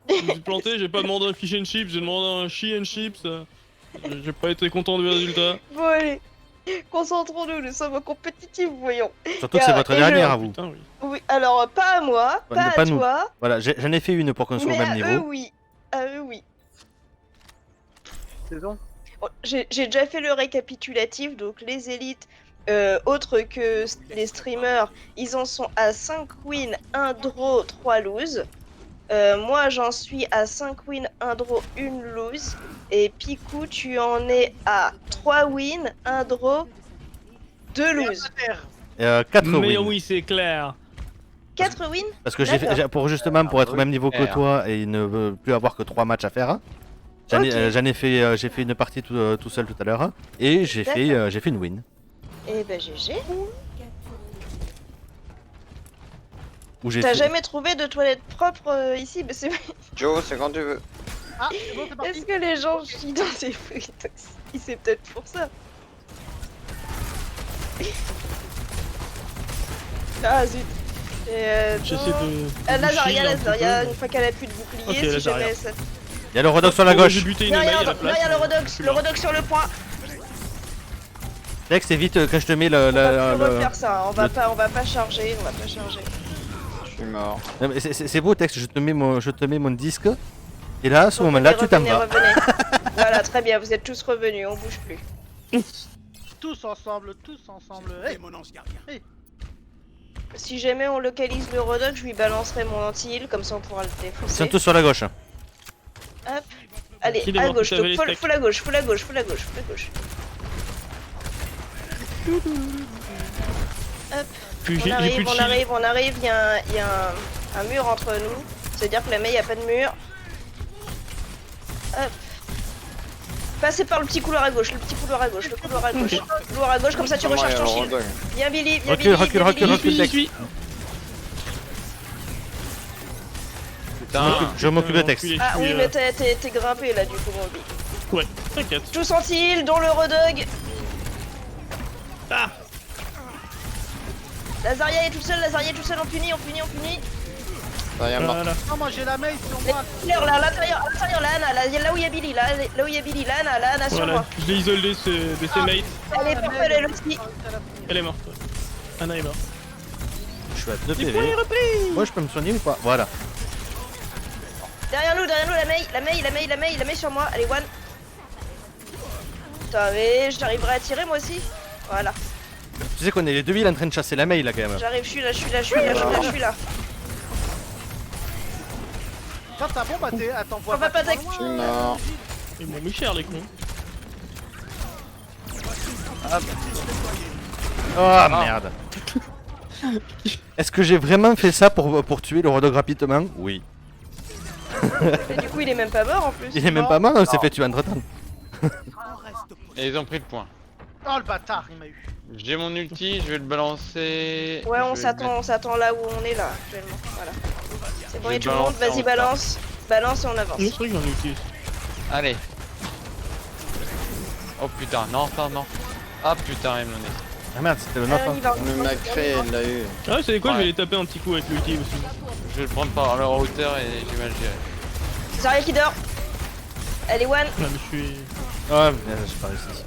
Je me suis planté, j'ai pas demandé un fish and chips, j'ai demandé un chi and chips. J'ai pas été content du résultat.
Bon, allez. Concentrons-nous, nous sommes compétitifs, voyons.
Surtout que c'est votre
Et
dernière à vous.
Putain, oui.
Oui, alors pas à moi,
Ouais,
pas
pas
à
nous.
toi,
Voilà, j'en ai fait une pour qu'on soit au
mais
même
à
niveau.
eux, oui. À eux, oui.
Saison.
Bon, j'ai déjà fait le récapitulatif, donc les élites, autres que les streamers, ils en sont à 5 wins, 1 draw, 3 lose. Moi j'en suis à 5 wins, 1 draw, 1 lose. Et Picou, tu en es à 3 wins, 1 draw, 2 lose.
4
Mais
wins.
oui, c'est clair.
4 wins?
Parce que pour justement pour être au même niveau que
R.
toi et ne plus avoir que 3 matchs à faire. Hein,
Ok.
j'ai fait une partie tout seul tout à l'heure. Hein, et j'ai fait une win.
Eh ben GG.
Où j'ai
T'as
fait-
jamais trouvé de toilette propre ici? Bah, c'est...
Joe, c'est quand tu veux.
Ah, c'est bon, c'est parti.
Est-ce que les gens chient dans des frites aussi? C'est peut-être pour ça. Ah zut.
J'essaie de...
Lazaria,
chier un petit
Lazaria,
peu.
une fois qu'elle a plus de bouclier,
Ok,
si
Lazaria.
jamais ça...
Il y a le Rodox sur la
Oh,
gauche.
J'ai buté une maille à la place.
Derrière le
mais
Rodox,
je suis
le
là.
Rodox sur le point.
Lex, c'est vite quand je te mets
On va plus refaire ça, on va pas charger, on va pas charger.
Je suis mort.
Non, mais c'est beau texte, je te mets mon disque. Et là, à ce moment-là, tu t'en
Revenez,
vas.
revenez. Voilà, très bien, vous êtes tous revenus, on bouge plus.
Tous ensemble, Hey. Hey.
Si jamais on localise le Rodox, je lui balancerai mon anti-heal, comme ça on pourra le
Ils sont
défausser.
tous sur la gauche.
Hop. Allez,
Qui est
à
mort,
gauche,
qui avait
donc
les
faut la gauche, faut la gauche, faut la gauche, faut la gauche. Hop,
Puis j'ai
on
plus de shield.
arrive, il y a un mur entre nous. C'est-à-dire que la Mei, y a pas de mur. Hop. Passez par le petit couloir à gauche, le couloir à gauche. Couloir à gauche, comme ça tu
Comment
recharges
il y a
ton
le
shield.
Rodog
Viens Billy, viens
Recule,
Billy,
recule,
viens
recule,
Billy.
recule.
J'y suis.
Putain.
Je m'occupe de texte.
Ah oui, mais t'es grimpé là du coup, mon Billy.
Ouais, t'inquiète.
Tous anti-heal, dont le Rodog.
Ah.
Lazaria est tout seul, on punit.
Derrière mort.
Voilà.
Non, moi j'ai la mail sur moi.
Là, à l'intérieur, là, Anna, là où il y a Billy, là où il y a Billy, là, Anna sur
Voilà,
moi.
je l'ai isolé de ses mates.
Elle est parfaite, elle aussi.
Elle est morte. Anna est morte.
Je suis à 2 PV. Moi, je peux me soigner ou pas? Voilà.
Derrière nous, la Mei sur moi, allez, one. Putain, mais j'arriverai à tirer moi aussi. Voilà,
Tu sais qu'on est les deux villes en train de chasser la mail là quand même.
j'arrive, je suis là.
Quand t'as bon, bah t'es. Attends,
On va pas
Je suis mort.
Ils m'ont mis cher les cons.
Oh merde. Est-ce que j'ai vraiment fait ça pour tuer le Rodog rapidement? Oui.
Et du coup, il est même pas mort en plus.
Il est même pas mort, on s'est fait tuer entre temps.
Et ils ont pris le point.
Oh le bâtard, il m'a eu.
J'ai mon ulti, je vais le balancer.
Ouais,
Je
on
vais
s'attend là où on est là actuellement. Voilà. C'est bon,
Je
et
vais
tout le monde,
balancer en
vas-y,
retard.
balance. Balance et on avance.
C'est vrai que j'en ai outil.
Allez. Oh putain, non, non, non. Ah putain, elle m'en est.
Ah merde, c'était le
Allez,
nôtre.
on y va, on y
Le
va, on y va.
Macré, elle l'a eu.
Ah, vous savez quoi, je
Ouais.
vais les taper un petit coup avec l'ulti aussi.
Je vais le prendre par leur hauteur et j'ai mal géré.
Zarya qui dort. Elle est one.
Ah, mais je suis.
Ouais, mais j'ai pas réussi.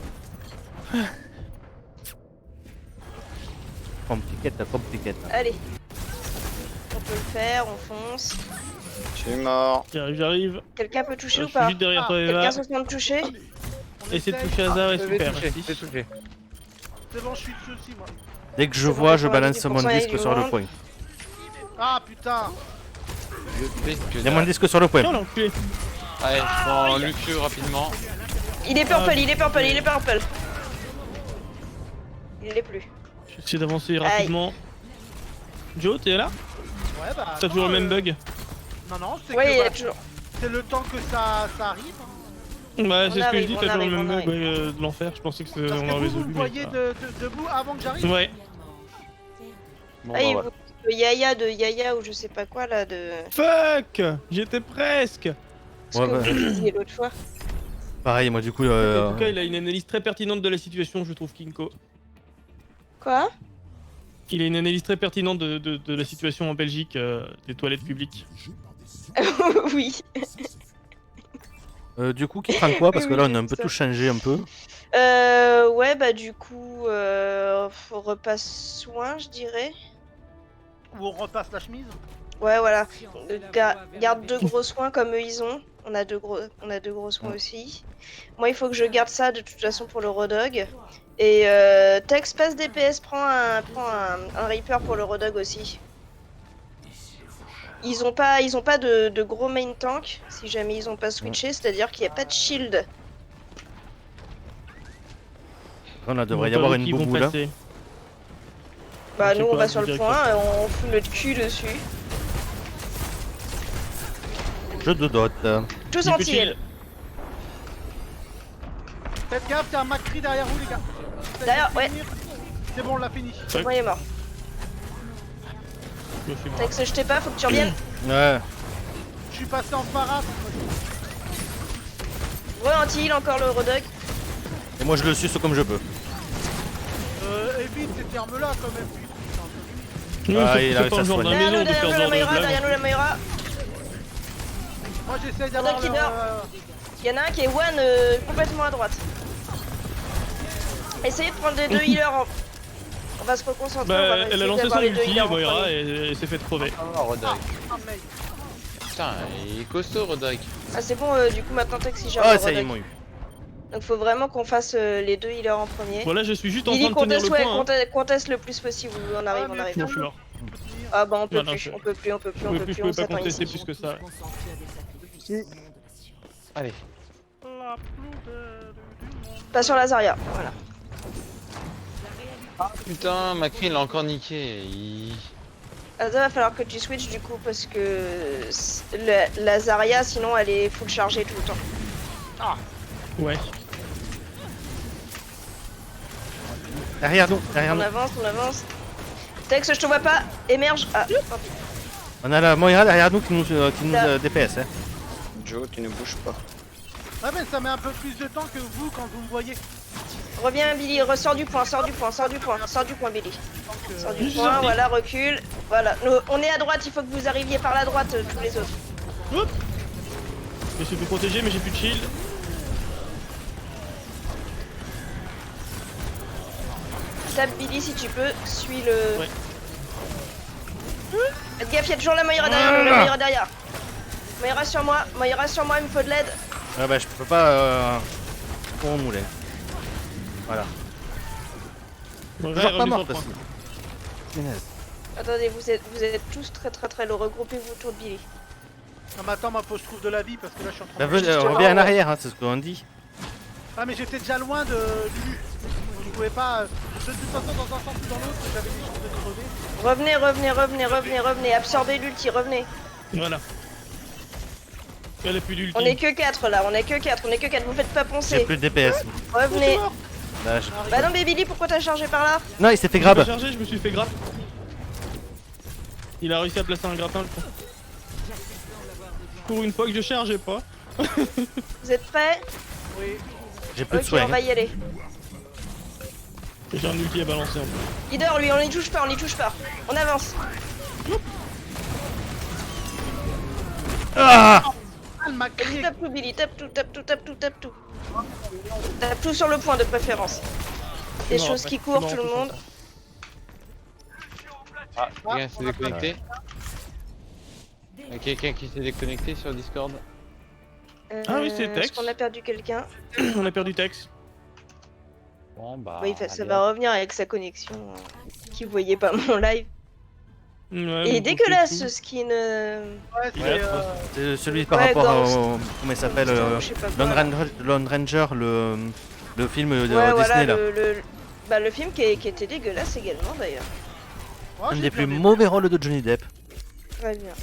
Compliquette.
Allez. On peut le faire, on fonce.
Je suis mort.
J'arrive.
Quelqu'un peut toucher
Je
ou
suis
pas?
juste derrière toi, Eva.
Quelqu'un se sent de toucher?
On
Essaye de
essaye.
toucher Hazard et
Je vais
super,
toucher,
merci.
je vais toucher.
C'est bon, je suis dessus aussi, moi.
Dès que je
C'est bon,
vois, je
90%
balance mon
il y a
disque
du
sur le
monde.
point.
Ah putain.
Je fais que
Il y a mon
dalle.
disque sur le point.
Oh l'enculé.
Allez, je prends Luxio rapidement.
Il est purple, il est purple, il est purple. Il l'est plus.
J'essaie d'avancer rapidement. Joe, t'es là?
Ouais, bah.
T'as toujours le même bug?
Non, non, c'est
Ouais, il
que
est
bah,
toujours.
c'est le temps que ça arrive. hein.
Ouais, c'est ce que je
arrive,
dis,
on
t'as toujours le
arrive,
même
on
bug de l'enfer. Je pensais que
Parce
on
que
l'aurait
vous
résolu.
me
mais
voyez
pas.
debout avant que j'arrive.
Ouais.
Bon,
Ah,
bah
il
voilà.
vous- le Yaya de Yaya ou je sais pas quoi là de.
Fuck! J'étais presque!
Ce
Ouais,
que
bah.
vous disiez l'autre fois.
Pareil, moi du coup.
En tout cas, il a une analyse très pertinente de la situation, je trouve, Kinko.
Quoi?
Il a une analyse très pertinente de la situation en Belgique, des toilettes publiques.
Oui.
Du coup, qui prend quoi? Parce que là, on a un
Oui,
peu
ça.
tout changé un peu.
Ouais, bah du coup, repasse soin, je dirais.
Ou on repasse la chemise.
Ouais, voilà. Garde 2 gros soins comme eux ils ont. On a deux gros soins aussi. Moi, il faut que je garde ça de toute façon pour le Rodog. Et Tex passe DPS, prends un Reaper pour le Rodog aussi. Ils ont pas de gros main tank si jamais ils ont pas switché, c'est-à-dire qu'il n'y a pas de shield.
On a devrait y
Pas
avoir
eux
une
qui vont
boubou là.
passer.
Bah
Je sais
nous on
pas,
va sur le
direct
point, on fout notre cul dessus.
Jeu de dot.
Tous
Du
en
coup,
tir.
Faites gaffe, il y a un Macri derrière vous, les gars.
Derrière, ouais.
C'est bon, on l'a fini.
Moi il est mort.
Je suis mort.
Tex, je t'ai pas, faut que tu reviennes.
Ouais.
Je suis passé en para.
Re-anti-heal encore le Rodog.
Et moi, je le suce comme je peux.
Évite ces termes-là quand même.
Nous,
Ah,
c'est
il
c'est
arrive
pas
à
le genre
se
de la
soigner.
maison de faire ce genre de
Derrière
blague.
nous la Moira.
Moi j'essaye d'avoir
Rodog qui
le.
meurt. Il y en a un qui est one complètement à droite. Essayez de prendre les 2 healers en... On va se reconcentrer, on va
Bah,
essayer
elle a lancé
d'avoir
son
les 2
ulti,
healers en
Moira,
premier.
et elle s'est fait crever.
Ah, Roderick.
Ah, mec.
Putain, il est costaud, Roderick.
Ah c'est bon, du coup maintenant Tex il gère
Ah,
le
ça y est, ils
Rodog.
m'ont eu.
Donc faut vraiment qu'on fasse les 2 healers en premier.
Voilà, je suis juste en
Billy,
train de tenir le
conteste, ouais,
point. Hein.
conteste le plus possible, on arrive, on
mais
arrive.
Non, je suis mort.
Ah bah on peut
Non, non,
plus,
je-
on peut plus, on peut plus, on
Je
peut plus,
pouvais
on
pas
s'attend
contester
ici.
plus que ça.
Allez.
La plus belle du monde.
Pas sur la Zarya, voilà.
Putain, Macri, il l'a encore niqué.
Ah, ça va falloir que tu switches du coup parce que la Zarya sinon elle est full chargée tout le temps.
Ouais.
Derrière nous, derrière
On
nous.
avance, on avance. Tex, je te vois pas, émerge. Ah, tant pis.
On a la Moira derrière nous qui nous
Là.
DPS. Hein.
Joe, tu ne bouges pas.
Ouais, mais ça met un peu plus de temps que vous quand vous me voyez.
Reviens Billy, ressors du point, sors du point, sors du point, sors du point Billy.
Donc,
Sors
Je
du
suis
point,
sorti.
voilà, recule. Voilà, on est à droite, il faut que vous arriviez par la droite tous les autres.
Oups. Je me suis fait protéger, mais j'ai plus de shield.
Tape Billy si tu peux, suis le...
Ouais.
Faites gaffe, il y a toujours la Moira derrière nous, la Moira derrière. Moira sur moi, il me faut de l'aide.
Ah bah, je peux pas. Au moulin. Voilà.
Ouais,
Toujours pas
revenu
mort,
sur le
parce
point.
que. Punaise.
Attendez, vous êtes tous très low, regroupez-vous autour de Billy.
Non, mais attends, moi faut que je trouve de la vie parce que là je suis en train
Bah,
de.
on revient en arrière, hein, c'est ce qu'on dit.
Ah, mais j'étais déjà loin du. Je pouvais pas. De toute façon, dans un sens ou dans l'autre, j'avais des chances de crever.
Revenez, absorbez l'ulti, revenez.
Voilà. Elle a plus d'ulti.
On est que 4 là, on est que 4, vous faites pas
J'ai
poncer.
plus de DPS.
Revenez.
Là,
Bah non mais Billy, pourquoi t'as chargé par là?
Non, il s'est fait
Je l'ai
grab.
pas chargé, je me suis fait grappe. Il a réussi à placer un grappin, je crois. Pour une fois que je chargeais pas.
Vous êtes prêts?
Oui.
J'ai plus de
Ok,
soins.
on va y aller.
J'ai un ulti à balancer en plus.
Leader, lui, on n'y touche pas, on n'y touche pas. On avance.
Ah
Ah, le maquillé.
Tape tout, Billy, tape tout, tape tout, tape tout, tape tout. Tape tout sur le point de préférence. Des
Non,
choses
après,
qui courent,
non,
tout le
tout
monde.
Ah, quelqu'un s'est déconnecté. Il y a quelqu'un qui s'est déconnecté sur Discord.
Ah oui, c'est
Est-ce
Tex.
qu'on a perdu quelqu'un?
On a perdu Tex.
Bon bah.
Oui, ça
allez,
va revenir avec sa connexion. Qui voyait pas mon live.
Ouais,
Et
mon
dégueulasse
pauvre
ce skin.
Ouais, c'est
Ouais,
C'est celui par
Ouais,
rapport
Ghost.
au. Comment il s'appelle
Je sais pas quoi, là.
Lone Ranger, le film de
Ouais,
Disney
voilà,
là.
bah, le film qui était dégueulasse également d'ailleurs.
Moi,
Un
j'ai
des
bien
plus
aimé.
mauvais rôles de Johnny Depp.
Très bien.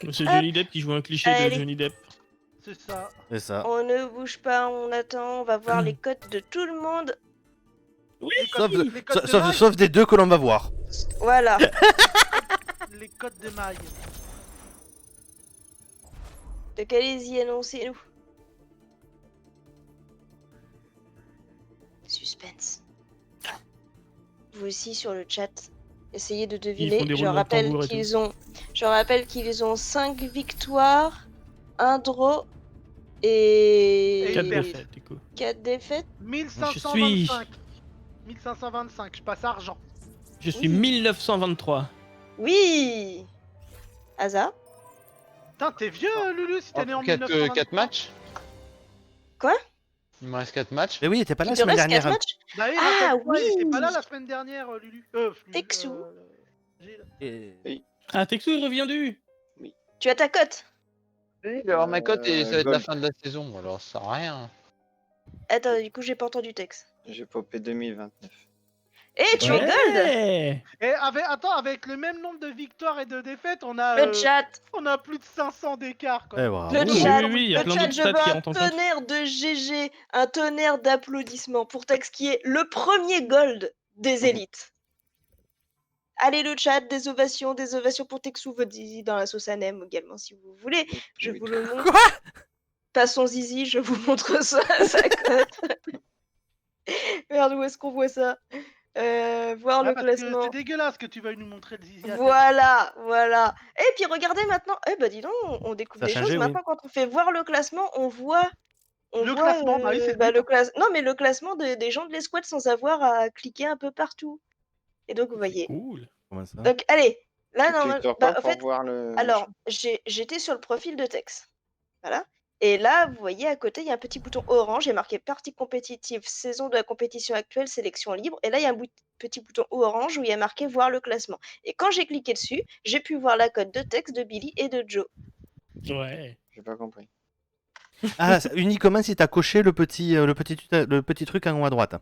Dieu. C'est Johnny Depp qui joue un cliché de
Allez.
Johnny Depp.
C'est ça.
C'est ça.
On ne bouge pas, on attend, on va voir les cotes de tout le monde.
Oui,
Les codes,
Sauf,
les codes de maille.
sauf des deux que l'on va voir.
Voilà.
Les codes de maille.
Donc allez-y, annoncez-nous. Suspense. Vous aussi sur le chat, essayez de deviner.
font des
Je
roulements de
rappelle
tambour et
qu'ils ont 5 victoires, 1 draw et
Et
4
une perte.
défaites, du coup.
4 défaites.
1525. 1525, je passe argent.
Je suis
Oui.
1923.
Oui. Asa.
Putain, t'es vieux, Lulu, si t'es né en
4
1923.
matchs.
Quoi?
Il me reste 4 matchs.
Mais oui, il était pas
Il
là la
te
semaine
reste 4
dernière.
matchs?
Bah oui,
Ah,
rappelle-toi, il était
oui.
pas là la semaine dernière, Lulu.
Texu.
Gilles.
Et-
Ah, Texu, il revient du.
Tu as ta cote?
Oui, je vais avoir ma cote et ça va être la
Gold.
fin de la saison, alors ça sert à rien.
Attends, du coup, j'ai pas entendu texte.
J'ai popé 2029.
Eh, tu es gold!
Ouais.
Et avec le même nombre de victoires et de défaites, on a
Le chat!
on a plus de 500 d'écart. quoi.
Eh, bravo.
Le
Oui,
chat,
oui, oui, il y a
le
plein
chat,
d'autres
je
stats
veux
qui
un
rentrent en compte.
tonnerre de GG, un tonnerre d'applaudissements pour Tex qui est le premier gold des élites. Allez le chat, des ovations pour Texu, votre zizi dans la sauce à nem également si vous voulez. Je vous le montre.
Quoi?
Pas son zizi, je vous montre ça, sa cote. Merde, où est-ce qu'on voit ça? Voir
Ah,
le
parce que
classement.
c'est dégueulasse que tu veuilles nous montrer le zizi. à
Voilà, voilà. Et puis regardez maintenant. Eh bah dis donc, on découvre
Ça a
des
changé,
choses.
oui.
Maintenant, quand on fait voir le classement, on voit.
Le classement, bah oui, c'est le but.
Non, mais le classement des gens de l'escouade sans avoir à cliquer un peu partout. Et donc, vous voyez.
Cool.
Comment ça?
Donc, allez. Là,
Tu
normalement.
cliques sur
Bah,
quoi
en
pour
fait,
voir le.
alors, j'étais sur le profil de Tex. Voilà. Et là, vous voyez, à côté, il y a un petit bouton orange. Il y a marqué partie compétitive, saison de la compétition actuelle, sélection libre. Et là, il y a un petit bouton orange où il y a marqué voir le classement. Et quand j'ai cliqué dessus, j'ai pu voir la cote de Tex, de Billy et de Joe.
Ouais.
J'ai pas compris.
Ah, uniquement si t'as coché le petit truc en haut à droite.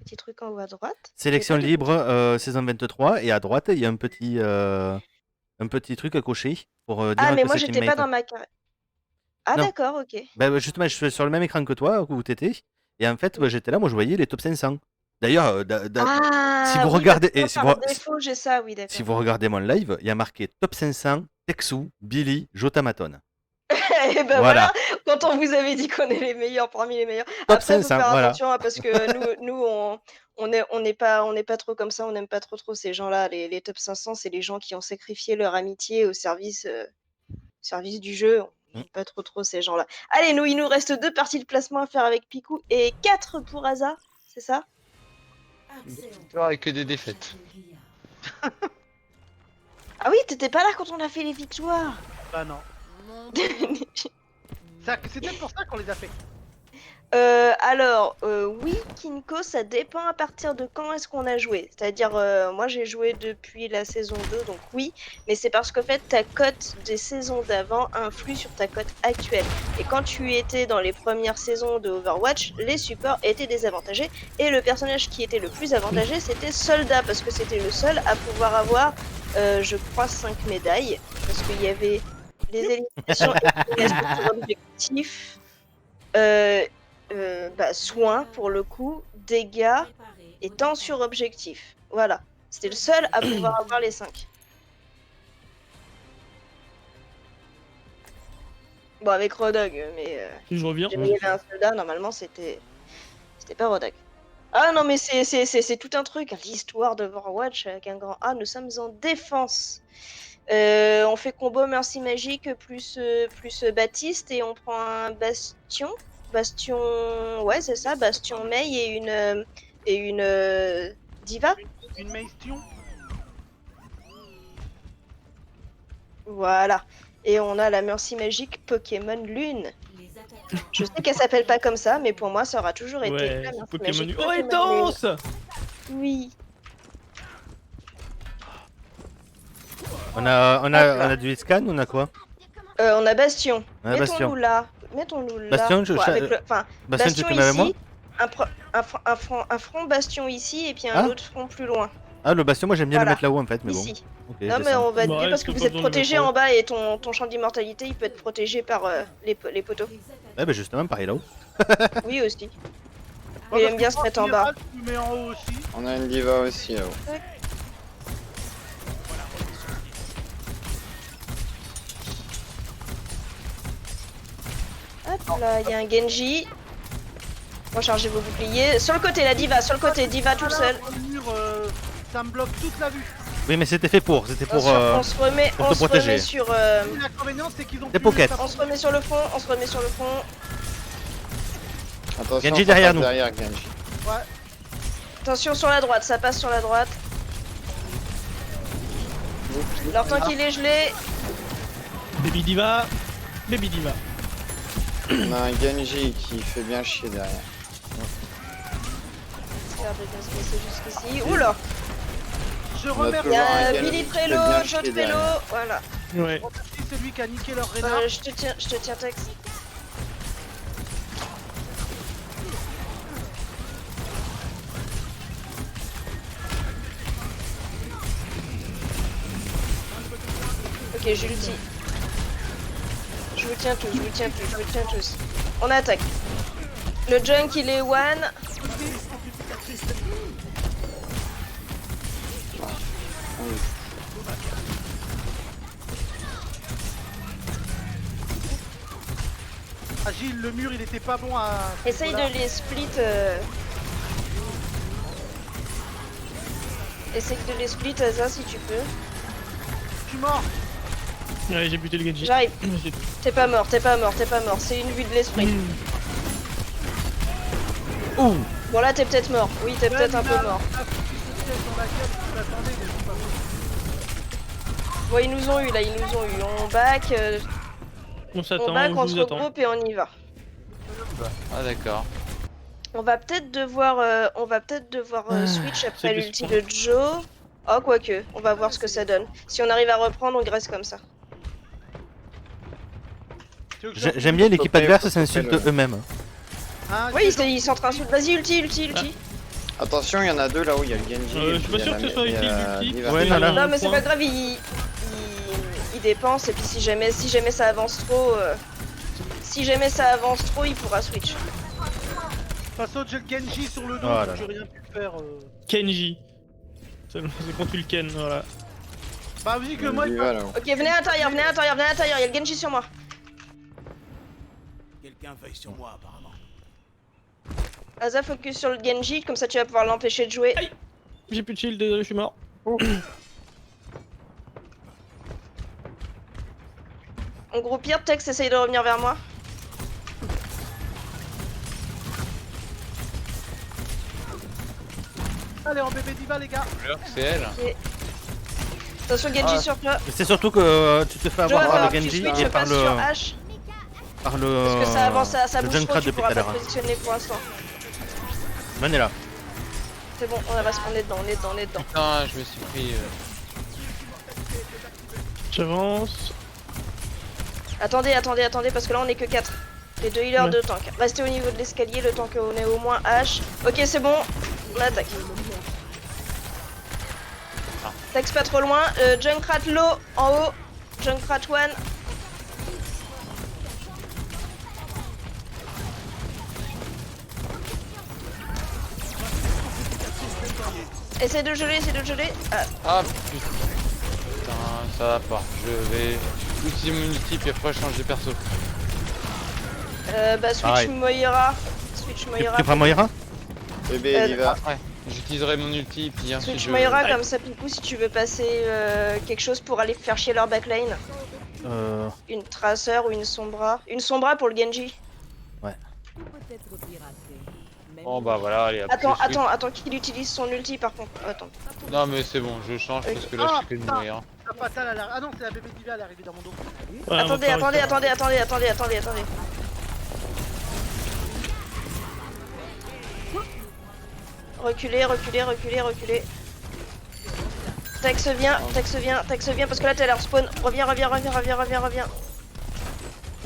Petit truc en haut à droite.
Sélection
J'ai pas de
libre, saison 23, et à droite, il y a un petit truc à cocher pour dire
Ah, mais
que
moi,
c'est
j'étais pas
teammate.
dans ma carrière. Ah,
Non.
d'accord, ok.
Bah, justement, je suis sur le même écran que toi, où t'étais, et en fait, j'étais là, moi je voyais les top 500. D'ailleurs,
Ah,
si vous
oui,
regardez-
parce que
et si
par
vous-
défaut, j'ai ça, oui, d'accord.
si vous regardez mon live, il y a marqué top 500, Texu, Billy, Jotamaton.
Et ben
Voilà.
voilà, quand on vous avait dit qu'on est les meilleurs parmi les meilleurs.
Top
Après, faut
500,
faire
voilà.
attention hein, parce que nous on n'est pas trop comme ça, on n'aime pas trop ces gens-là. Les top 500, c'est les gens qui ont sacrifié leur amitié au service du jeu. On n'aime pas trop ces gens-là. Allez, il nous reste 2 parties de placement à faire avec Picou et 4 pour Asa, c'est ça?
Victoire avec que des défaites.
Ah oui, t'étais pas là quand on a fait les victoires.
Bah non. C'est peut-être pour ça qu'on les a fait.
Alors, oui, Kinko, ça dépend à partir de quand est-ce qu'on a joué. C'est-à-dire, moi j'ai joué depuis la saison 2, donc oui, mais c'est parce qu'en fait, ta cote des saisons d'avant influe sur ta cote actuelle. Et quand tu étais dans les premières saisons de Overwatch, les supports étaient désavantagés, et le personnage qui était le plus avantagé, c'était Soldat, parce que c'était le seul à pouvoir avoir, je crois, 5 médailles, parce qu'il y avait les éliminations et les objectifs. Soins pour le coup, dégâts et temps sur objectif. Voilà. C'était le seul à pouvoir avoir les 5. Bon, avec Rodog, mais
Si je reviens.
jamais il y avait un soldat, normalement c'était pas Rodog. Ah non, mais c'est tout un truc, l'histoire de Overwatch avec un grand A. Nous sommes en défense. On fait combo Mercy Magique plus Baptiste et on prend un Bastion. Ouais, c'est ça, Bastion Mei et une Diva.
Une Maestion.
Voilà. Et on a la Mercy Magique Pokémon Lune. Je sais qu'elle s'appelle pas comme ça, mais pour moi, ça aura toujours été
Ouais,
la Mercy
Pokémon.
Magique
Oh, il
Pokémon Lune.
danse.
Oui.
On a du scan, on a quoi?
On a Bastion.
On a Bastion.
Mettons-nous là. Mettons-nous là.
Bastion, je-
Ouais, avec le- enfin,
Bastien, tu
Bastion
te mets avec moi?
ici, un front Bastion ici et puis un
Ah.
autre front plus loin.
Ah, le Bastion, moi j'aime bien
Voilà.
le mettre là-haut en fait, mais bon.
Ici.
Ok,
Non
c'est
mais
ça.
on va
Bah,
dire parce
est-ce
que
que
vous
pas
êtes
besoin de
protégé
mettre
en bas et ton champ d'immortalité il peut être protégé par les poteaux.
Ouais, bah justement, pareil là-haut.
Oui aussi.
Ouais,
Il
parce
aime
que
bien se
moi,
mettre en
général,
bas.
Je me mets en haut aussi.
On a une diva aussi là-haut.
Hop là, il y a un Genji. Rechargez vos boucliers. Sur le côté la diva, sur le côté diva tout seul.
Le mur, ça me bloque toute la vue.
Oui, mais c'était fait pour. C'était pour.
On se remet,
pour te protéger.
sur.
L'inconvénient, c'est qu'ils ont
Des
plus
pockets.
de-
On se remet sur le front, on se remet sur le front.
Attention,
Genji
ça
derrière
passe
nous.
Derrière Genji.
Attention sur la droite, ça passe sur la droite. Alors tant qu'il est gelé,
Baby Diva. Baby Diva.
On a un Genji qui fait bien chier derrière.
j'espère de bien se passer jusqu'ici. Oula,
Je
On a
remercie
il y
toujours un
a
Genji
Billy
qui fait
Prélo,
bien
Joe
chier
Prélo,
derrière.
voilà.
Ouais.
celui qui a niqué leur renard.
Je te tiens texte. Ok, j'ai l'ulti. Je vous tiens tous, je vous tiens tous, je vous tiens tous. On attaque. Le junk il est one.
Agile, le mur, il était pas bon à.
Essaye
Voilà.
de les split. Essaye de les split, Asa, si tu peux.
Je suis mort.
Ouais, j'ai buté le Genji.
J'arrive.
J'ai-
T'es pas mort, t'es pas mort, t'es pas mort. C'est une vue de l'esprit.
Ouh!
Bon, là, t'es peut-être mort. Oui, t'es peut-être un peu mort.
Dans la gueule, je m'attendais, mais c'est pas bon.
Bon, ils nous ont eu là, ils nous ont eu. On back,
On
on
s'attend,
back, on
on
se
vous attend.
regroupe et on y va.
Ah d'accord.
On va peut-être devoir, switch après
c'est
l'ulti
plus
de Joe. Oh, quoique, on va voir ce que ça donne. Si on arrive à reprendre, on reste comme ça.
Tu veux que
J'aime bien l'équipe
Faut pas-
adverse
faut pas
s'insulte
le-
eux-mêmes.
Hein,
Oui, ils sont en train de. Vas-y, ulti.
Attention, il y en a deux là-haut, il y a le Genji.
Je
et
suis
puis
pas
il y
sûr
a
que
la-
ce soit
il y a
utile
la
l'ulti.
diva.
Ouais, non, là.
Non, mais c'est
point.
pas grave, il dépense et puis si jamais ça avance trop, il pourra switch.
De toute façon, j'ai le Genji sur le dos,
Oh là
donc j'ai
là.
rien pu faire.
Kenji. C'est quand tu le ken, voilà.
Bah, vu
Il y
que
a
moi,
une
il
diva là-haut.
Ok, venez à l'intérieur, il y a le Genji sur moi.
Quelqu'un veille sur moi apparemment.
Asa, focus sur le Genji, comme ça tu vas pouvoir l'empêcher de jouer.
J'ai plus de shield, désolé, je suis mort.
On groupir, Tex essaye de revenir vers moi.
allez en bébé diva, les gars.
C'est elle.
Attention, Genji sur toi.
Mais c'est surtout que tu te fais
Joe,
avoir par
alors
le
tu
Genji
switch,
et par
passe
le.
sur H,
Par le.
parce que ça avance, ça
le
bouge trop,
Junkrat
tu
depuis
pourras
tout à
pas
l'heure.
te positionner pour l'instant.
Venez là.
C'est bon, on est dedans.
Putain, je me suis pris.
J'avance.
Attendez, parce que là on est que 4. Les deux healers,
Ouais.
2 tanks. Restez au niveau de l'escalier le temps qu'on ait au moins H. Ok, c'est bon, on attaque. Tex pas trop loin. Junkrat low en haut. Junkrat one. Essaye de geler. Ah,
Ah putain, ça va pas. Je vais utiliser mon ulti puis après changer de perso.
Bah, Switch
Pareil.
Moira. Switch Moira.
Tu prends Moira?
Bébé, elle y va.
Après, j'utiliserai mon ulti, puis ensuite
Switch
je...
Moira, comme ça, du coup, si tu veux passer quelque chose pour aller faire chier leur backline. Une Tracer ou une Sombra. Une Sombra pour le Genji.
Bon bah voilà, allez, après,
Attends qu'il utilise son ulti par contre. Attends.
Non mais c'est bon, je change parce que là je fais que de
putain.
mourir.
La fatale, elle a... Ah non, c'est la bébé Diva, elle est arrivée dans mon dos.
Ouais,
Attendez. Reculez. Tex vient, parce que là t'as l'air spawn. Reviens.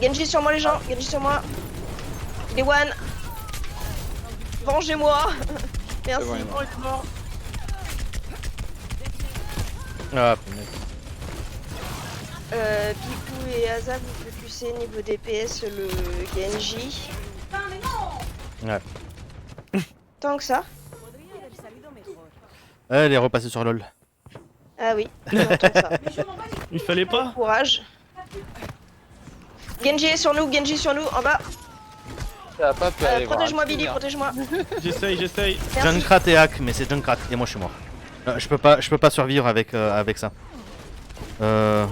Genji sur moi les gens, Genji sur moi. Il est one. Vengez-moi. Merci.
C'est bon, il est
Oh, il est mort.
Ah, punaise.
Pipou et Asa, vous focusez niveau DPS le Genji.
Ouais.
Tant que ça.
Elle est repassée sur LoL.
Ah oui, tant que ça.
Il fallait pas.
Courage. Genji est sur nous, en bas.
Ça va pas pu aller voir
Protège-moi
un
Billy,
truc, hein.
protège-moi.
J'essaye.
Merci.
Junkrat et hack, mais c'est Junkrat et moi je suis mort. Je peux pas survivre avec ça.
Non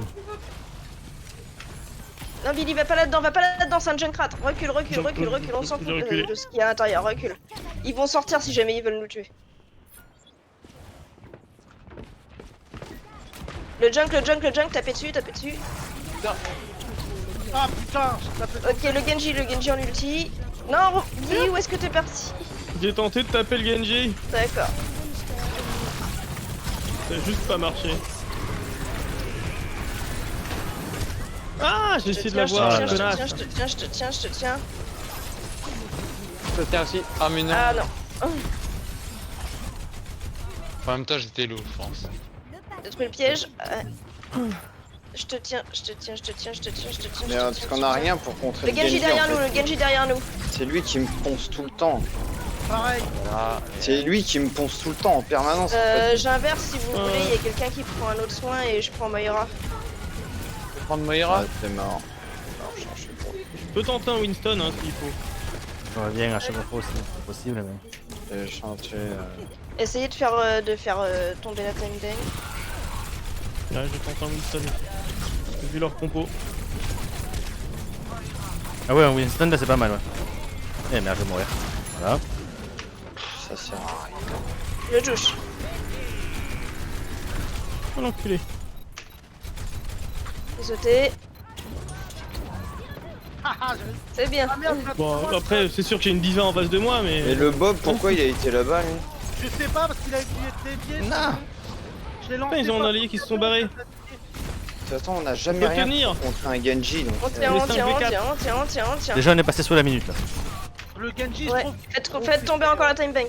Billy, va pas là-dedans, c'est un Junkrat. Recule, on s'en fout
J'ai reculé.
de ce qu'il y a à l'intérieur, recule. Ils vont sortir si jamais ils veulent nous tuer. Le junk, tapez dessus.
Ah putain, ça fait...
Ok, le Genji en ulti. Non, Billy, où est-ce que t'es parti?
J'ai tenté de taper le Genji.
D'accord.
Ça a juste pas marché. Ah, j'ai essayé de l'avoir,
je
la
te
connasse.
tiens.
Je te tiens aussi. Ah mais non.
Ah non.
En même temps j'étais lourd je pense.
Détruis le piège. Je te tiens.
Mais parce qu'on a rien pour contrer
Le Genji derrière
en
nous,
fait.
le Genji derrière nous.
C'est lui qui me ponce tout le temps.
Pareil.
Voilà.
C'est lui qui me ponce tout le temps en permanence. En fait.
J'inverse si vous voulez, il y a quelqu'un qui prend un autre soin et je prends Moira.
Je vais prendre Moira.
Ah, c'est marrant. Non, je change pas.
Je peux tenter un Winston hein, s'il faut.
Je reviens à chaque fois aussi, c'est possible. Mais...
J'ai chanté.
Essayez de faire tomber la time bang.
Ouais, je tente un Winston. Vu leur compo.
Ah ouais, un Winston là c'est pas mal, ouais. Eh merde, je vais mourir. Voilà.
Ça sert à rien.
Le touche.
Oh l'enculé.
Sauter.
Haha,
C'est bien.
Ah merde,
Bon, après, c'est sûr que j'ai une diva en face de moi, mais.
Et le Bob, pourquoi il a été là-bas lui?
je sais pas parce qu'il a essayé de dévier.
Non.
Je l'ai lancé.
Putain, ils ont un
pas.
allié qui se sont barrés.
De toute façon, on n'a jamais
peut
rien
tenir.
contre un Genji. Donc,
On tient.
Déjà on est passé sous la minute là.
Le Genji,
Ouais.
je trouve.
Faites tomber encore la time bank.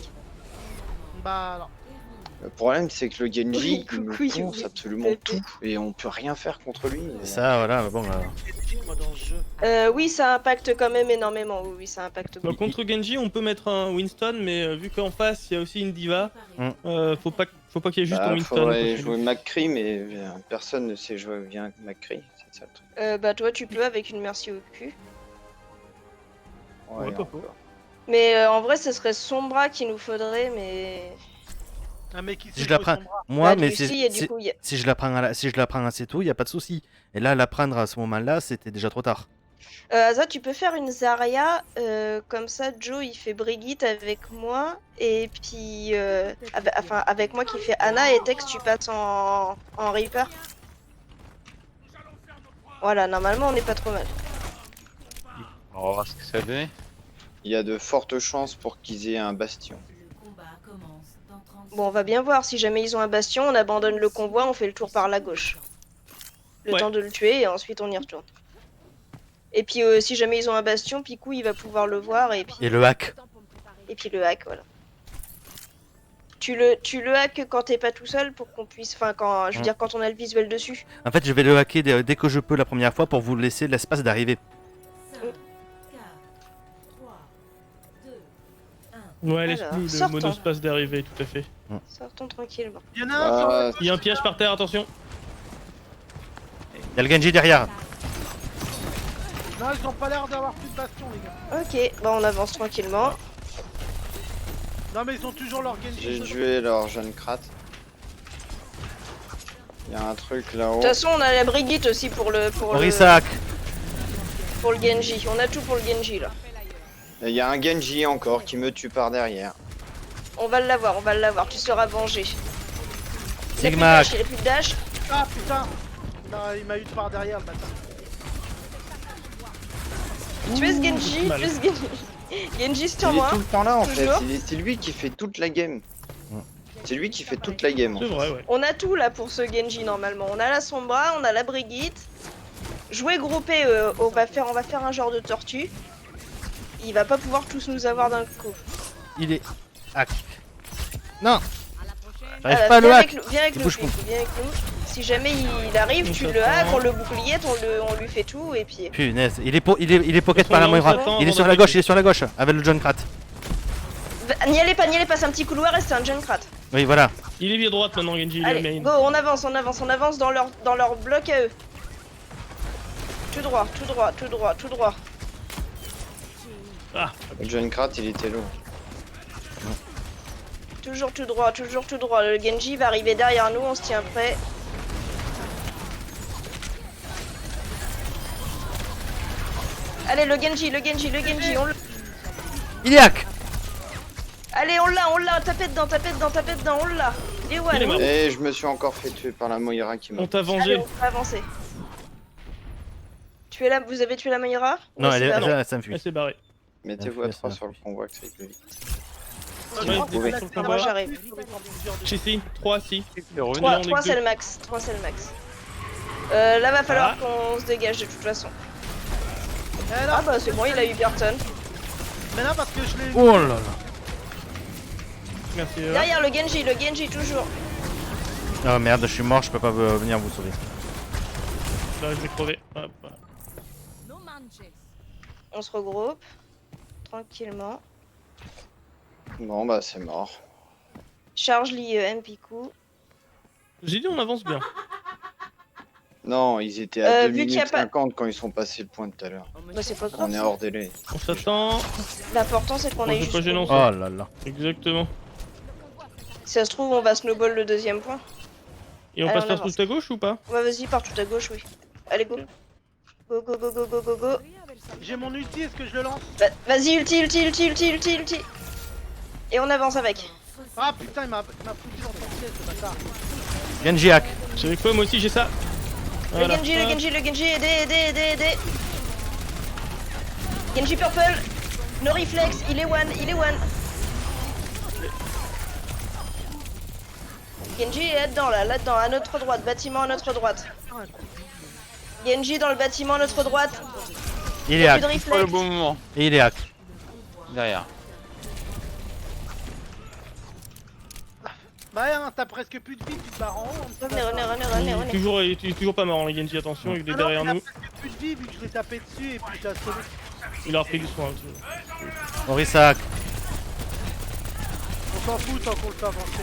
Bah non.
le problème, c'est que le Genji, il
Coucou,
nous ponce
oui.
absolument tout. Et on peut rien faire contre lui.
Ça voilà, mais bon.
Moi dans ce jeu.
Oui, ça impacte quand même énormément. Oui, ça impacte
Bah,
beaucoup.
contre Genji, on peut mettre un Winston, mais vu qu'en face il y a aussi une diva, faut pas qu'il y ait juste un
Bah,
Winston.
faudrait
quoi.
jouer McCree, mais personne ne sait jouer bien McCree. C'est ça le truc.
Bah toi tu peux avec une merci au cul.
Ouais, pas faux.
encore.
Mais en vrai ce serait Sombra qu'il nous faudrait mais...
Un mec qui
Si
sait
je la
jouer
prends,
son bras.
moi,
Bah,
mais
Lucie, et du coup, y a-
si je la prends assez tôt, il y a pas de souci. Et là, la prendre à ce moment-là, c'était déjà trop tard.
Asa, tu peux faire une Zarya, comme ça Joe il fait Brigitte avec moi, et puis avec moi qui fait Anna, et Tex tu passes en Reaper. Voilà, normalement on est pas trop mal.
On va voir ce que ça donne.
Il y a de fortes chances pour qu'ils aient un bastion.
Bon, on va bien voir, si jamais ils ont un bastion, on abandonne le convoi, on fait le tour par la gauche. Le
Ouais.
temps de le tuer, et ensuite on y retourne. Et puis si jamais ils ont un bastion, Picou il va pouvoir le voir, et puis
Et le hack.
le hack, voilà. Tu le hack quand t'es pas tout seul pour qu'on puisse... Enfin, quand je veux dire, quand on a le visuel dessus.
En fait, je vais le hacker dès que je peux la première fois pour vous laisser l'espace d'arriver.
Ouais, laisse
Alors,
plus le
sortons.
monospace d'arrivée, tout à fait.
Sortons tranquillement.
Il y en a un
Ah,
Il y a un piège par terre, attention.
Il y a le Genji derrière.
Non, ils ont pas l'air d'avoir plus de bastion, les gars.
Ok, bon on avance tranquillement.
Non, mais ils ont toujours leur
J'ai
Genji.
tué leur jeune Krat. Il y a un truc
De
là-haut.
toute façon on a la Brigitte aussi pour le
Orisac.
Genji. On a tout pour le Genji là.
Et il y a un Genji encore qui me tue par derrière.
On va l'avoir, tu seras vengé.
Sigma.
Il a plus de dash.
Ah putain. Non, il m'a eu de par derrière, le bâtard.
Tu es ce Genji,
mal.
tu es ce Genji. Genji sur
Il est
moi.
tout le temps là en fait.
Toujours.
C'est lui qui fait toute la game. C'est lui qui fait toute la game. En
C'est
fait.
vrai, ouais.
On a tout là pour ce Genji normalement. On a la Sombra, on a la Brigitte. Jouer groupé, on va faire un genre de tortue. Il va pas pouvoir tous nous avoir d'un coup.
Il est hack. Non. J'arrive
Ah,
pas à le
viens
hack.
avec nous, viens avec
Je
nous,
bouge
Pico, viens avec nous. Si jamais il arrive,
On
tu le
s'attend.
hack, on le bouclier, on lui fait tout et puis.
Punaise, il est pocket
De toute
par la
façon, là, on
Moira.
s'attend
Il est
avant
sur la gauche, il est sur la gauche, avec le Junkrat.
N'y allez pas, c'est un petit couloir et c'est un Junkrat.
Oui, voilà.
Il est bien droite maintenant, Genji, il est
Allez,
main.
go, on avance dans leur bloc à eux. Tout droit, tout droit, tout droit, tout droit.
Ah,
Le jeune Krat il était lourd.
Toujours tout droit, toujours tout droit. Le Genji va arriver derrière nous, on se tient prêt. Allez, le Genji, on le...
Il est hack.
Allez, on l'a, tapez dedans, on l'a. Il est one.
Il est mort.
Et je me suis encore fait tuer par la Moira qui m'a.
on t'a
Allez,
vengé.
on va avancer. Vous avez tué la Moira?
Non,
Ouais,
elle
c'est
est
pas bon.
ça
Elle
m'enfuit.
s'est barrée.
Mettez-vous à 3 sur le convoi que c'est plus vite.
Ouais,
vous pouvez.
sur le
Moi
combat.
j'arrive.
Si, 3 si.
3
on est que
c'est
deux.
le max. Là va falloir
Ah.
qu'on se dégage de toute façon.
Eh là,
Ah bah c'est bon, il a eu Burton.
mais là, parce que je l'ai.
Oh là là.
Merci.
Derrière le Genji toujours.
Oh merde, je suis mort, je peux pas venir vous sauver.
Là, je vais crever. Hop.
On se regroupe. Tranquillement.
Bon bah c'est mort.
Charge li MP coup.
J'ai dit on avance bien.
Non, ils étaient à 2
vu qu'il y a
minutes
pas-
50 quand ils sont passés le point tout à l'heure.
Bah c'est pas grave.
On est hors délai.
On s'attend.
L'important c'est qu'on
Bon,
aille
c'est pas
jusqu'au
gênant,
bout.
ça.
Oh là là.
Exactement.
Si ça se trouve on va snowball le deuxième point.
Et on
Allez,
passe
on
par
avance.
tout à gauche ou pas?
Ouais vas-y par tout à gauche oui. Allez go. Go go go go go go go.
J'ai mon ulti, est-ce que je le lance?
Vas-y ulti. Et on avance avec.
Ah putain, il m'a foutu dans son pied, ce bâtard.
Genji hack.
J'ai quoi moi aussi j'ai ça. Voilà.
Le Genji, aidez. Genji purple. No reflex, il est one. Genji est là-dedans, à notre droite, bâtiment à notre droite. Genji dans le bâtiment à notre droite.
Il est
Plus
hack.
de
Pas le
reflex.
bon moment.
Et il est hack.
Derrière.
Bah, hein, t'as presque plus de vie, tu te barres en haut.
Revenez.
Il est toujours pas marrant, les Genji, attention, il est
Ah non,
derrière
il a
nous.
presque plus de vie vu que je l'ai tapé dessus et puis je l'ai assommé.
Il a repris du soin. aussi.
Orisac.
On s'en fout tant qu'on le fait avancer.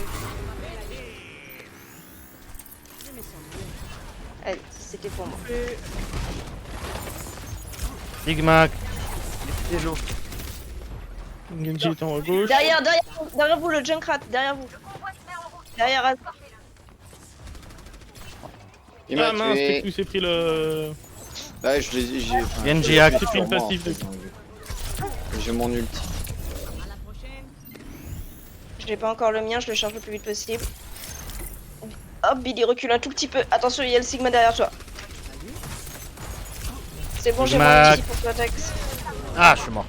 Allez, c'était pour moi.
Et...
Sigma.
Genji est en haut à gauche.
Derrière vous, le Junkrat, derrière vous. Derrière Az.
Il m'a
Ah mince,
tué.
Pectus s'est pris le...
Là je l'ai.
Genji hack.
J'ai pris une passive de...
J'ai mon ulti.
Je n'ai pas encore le mien, je le charge le plus vite possible. Hop, Billy recule un tout petit peu. Attention, il y a le Sigma derrière toi. C'est bon, j'ai mon
Sigma.
ulti pour toi, Tex.
Ah, je suis mort.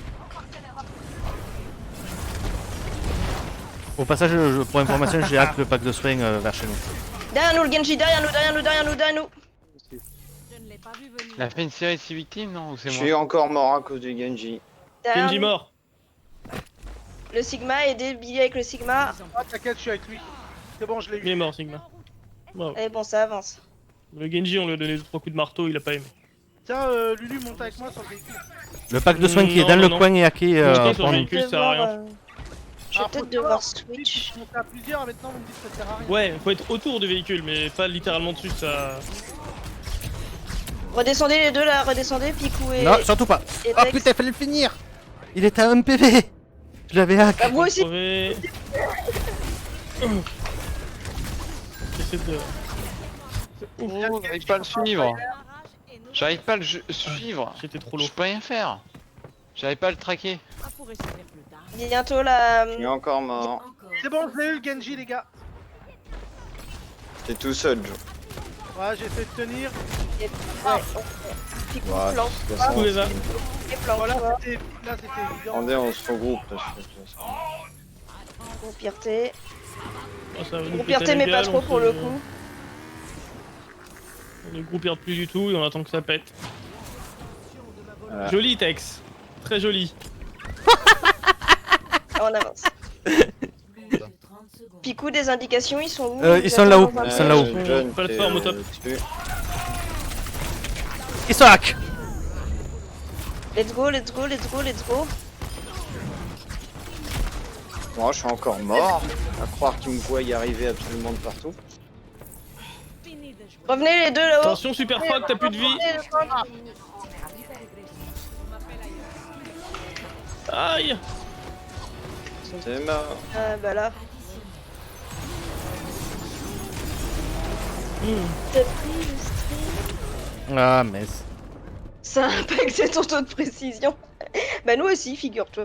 Au passage, pour information, j'ai hack le pack de soins vers chez nous.
Derrière nous, le Genji, derrière nous.
Il a fait une série de 6 victimes, non? Ou c'est
Je
moi?
suis encore mort à cause du Genji.
Derrière
Genji
nous.
mort.
Le Sigma, aidez Billy avec le Sigma.
Ah, t'inquiète, je suis avec lui. C'est bon, je l'ai
Il est
eu.
mort, Sigma. Bravo.
Et bon, ça avance.
Le Genji, on lui a donné 2-3 coups de marteau, il a pas aimé.
Tiens, Lulu, monte avec moi sur le véhicule.
Le pack de soins qui est
Non,
dans le
non.
coin est hacké
Monter sur
pour
le
nous.
véhicule, ça sert à rien.
Je vais
Ah,
peut-être
faut
devoir
savoir.
switch.
On est à plusieurs, maintenant vous me dites que ça sert à rien.
Ouais, faut être autour du véhicule, mais pas littéralement dessus, ça...
Redescendez les deux là, redescendez, Picou et.
Non, surtout pas.
et
Oh
Tex.
putain, fallait le finir. Il était à 1 PV. Je l'avais hack.
Bah, moi aussi.
Crevé. J'essaie de...
Oh, j'arrive pas à le suivre. J'arrive pas à le suivre.
J'étais trop lourd.
Je peux rien faire. J'arrive pas à le traquer.
Bientôt la.
Il est encore mort.
C'est bon, je l'ai eu le Genji, les gars.
T'es tout seul, Joe.
Ouais, j'ai fait tenir.
Picou
Ouais,
flanque,
de toute façon,
Tous les uns.
et flanque.
Voilà, là c'était évident.
attendez, on se regroupe. Parce que...
Groupierté.
Oh, ça va nous péter
Groupierté,
la
mais pas
gueule,
trop
on
pour
se-
le coup.
On ne groupière plus du tout et on attend que ça pète.
Voilà.
Joli Tex. Très joli.
On avance. Picou, des indications, ils sont où?
Ils sont là-haut.
Attends,
Ils sont là-haut.
John,
Plateforme au top.
dessus.
Ils sont hack.
Let's go, let's go, let's go, let's go.
Moi, je suis encore mort. À croire qu'il me voit y arriver absolument de partout.
Revenez les deux là-haut.
Attention Super Frog, t'as plus de vie. Aïe.
C'est mort.
Ah bah là.
Mmh.
T'as pris le stream.
Ah, mais.
Ça a impacté ton taux de précision. Bah nous aussi, figure-toi.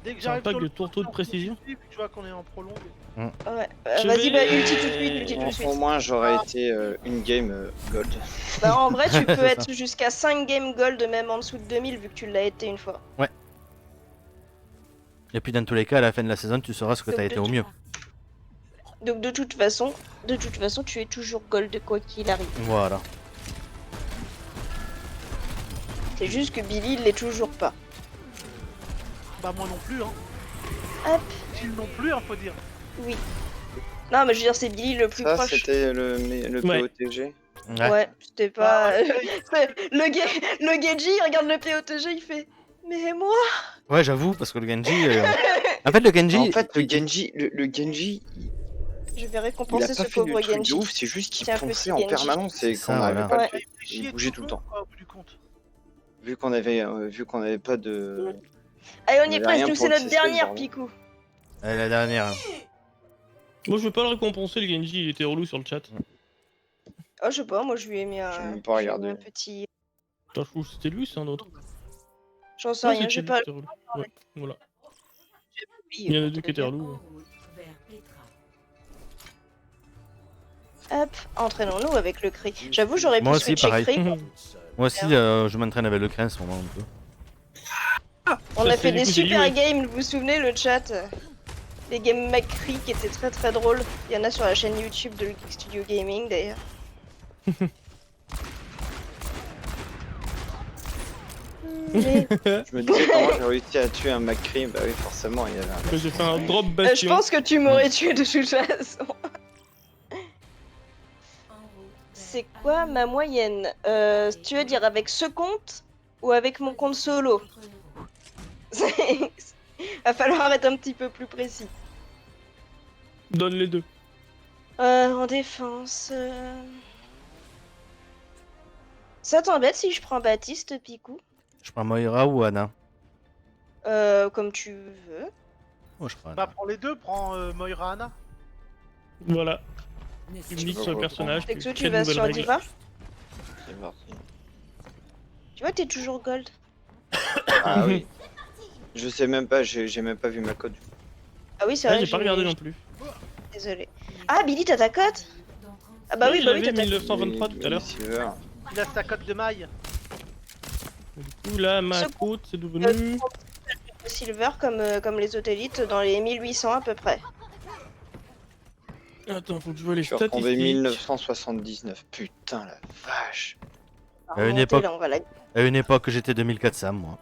Dès que
C'est un
j'arrive
pack
sur
de
le
tourteaux de précision.
tu vois qu'on est en prolongue.
Ouais.
Je
Vas-y,
vais-
bah ulti tout de suite, ulti tout de suite.
Au moins, j'aurais été une game gold.
Bah en vrai, tu peux
C'est
être jusqu'à 5 game gold même en dessous de 2000 vu que tu l'as été une fois.
Et puis dans tous les cas, à la fin de la saison, tu sauras ce que t'as été au mieux.
Donc de toute façon, tu es toujours gold quoi qu'il arrive.
Voilà.
C'est juste que Billy il l'est toujours pas.
Bah moi non plus, hein.
Hop,
Gilles non plus, hein, faut dire.
oui. Non mais je veux dire c'est Billy le plus
Ça,
proche.
c'était le
Ouais.
POTG.
Ouais.
Ouais, c'était pas.
Ah,
le Genji, il regarde le POTG, il fait. Mais moi.
Ouais, j'avoue, parce que le Genji. En fait, le Genji.
En fait, le Genji, le Genji,
Je vais
il a
récompenser
pas
ce
fait de
pauvre
truc de
Genji.
ouf, c'est juste qu'il
C'est un
fonçait
petit
en
Genji.
permanence et
Ça,
qu'on n'arrivait
voilà.
pas
Ouais.
il bougeait tout le temps.
Au bout du compte.
Vu qu'on avait pas de...
Allez, on y
Il y
est
avait
presque,
rien
donc
pour
c'est
le
notre
système,
dernière
pardon.
Picou.
Allez, la dernière.
Moi je veux pas le récompenser le Genji, il était relou sur le chat.
Oh, je sais pas, moi je lui ai mis
J'ai
un.
même pas
je lui ai mis
regardé.
un petit.
Putain, je trouve que c'était lui, c'est un autre.
J'en sais
Ouais,
rien,
c'était
j'ai
lui,
pas.
c'était relou. Ouais, voilà. Il y en a deux qui étaient relous.
Hop, entraînons-nous avec le cri. J'avoue, j'aurais pu
Moi aussi,
switcher
pareil.
cri.
Moi aussi, je m'entraîne avec le crin en ce moment un peu.
On
Ça,
a
c'est
fait
du
des
coup, c'est
super
lui, ouais.
games, vous vous souvenez le chat? Les games McCree qui étaient très très drôles. Il y en a sur la chaîne YouTube de Geek Studio Gaming d'ailleurs. Mais,
Je me disais comment j'ai réussi à tuer un McCree, bah oui forcément il y avait un...
J'ai fait un drop
je
bastion.
pense que tu m'aurais tué de toute façon. C'est quoi ma moyenne? Tu veux dire avec ce compte ou avec mon compte solo? Va falloir être un petit peu plus précis.
Donne les deux.
En défense. Ça t'embête si je prends Baptiste, Picou?
Je prends Moira ou Anna.
Comme tu veux.
Oh, je prends Anna.
Bah prends les deux, prends Moira Anna.
Voilà. Tu me dis
peux
sur le
reprendre.
personnage.
Fait que
puis
tu
quelle
vas
nouvelle
sur
règle.
Diva.
C'est parti.
Tu vois, t'es toujours gold.
Ah oui. Je sais même pas, j'ai même pas vu ma cote.
Ah oui, c'est
Ah,
vrai.
j'ai pas regardé non plus.
Désolé. Ah, Billy, t'as ta cote? Ah bah
Oui,
oui, bah oui,
j'avais
t'as ta
1923 tout à l'heure.
Silver.
Il a sa cote de maille.
Du coup, là, ma
Ce
côte, c'est devenu.
silver comme les autres élites dans les 1800 à peu près.
Attends, faut que je vois les
Je suis retombé
statistiques.
1979. Putain la vache.
On
À
va
une
remonter,
époque-
là, on va la-
À une époque, j'étais 2400, moi.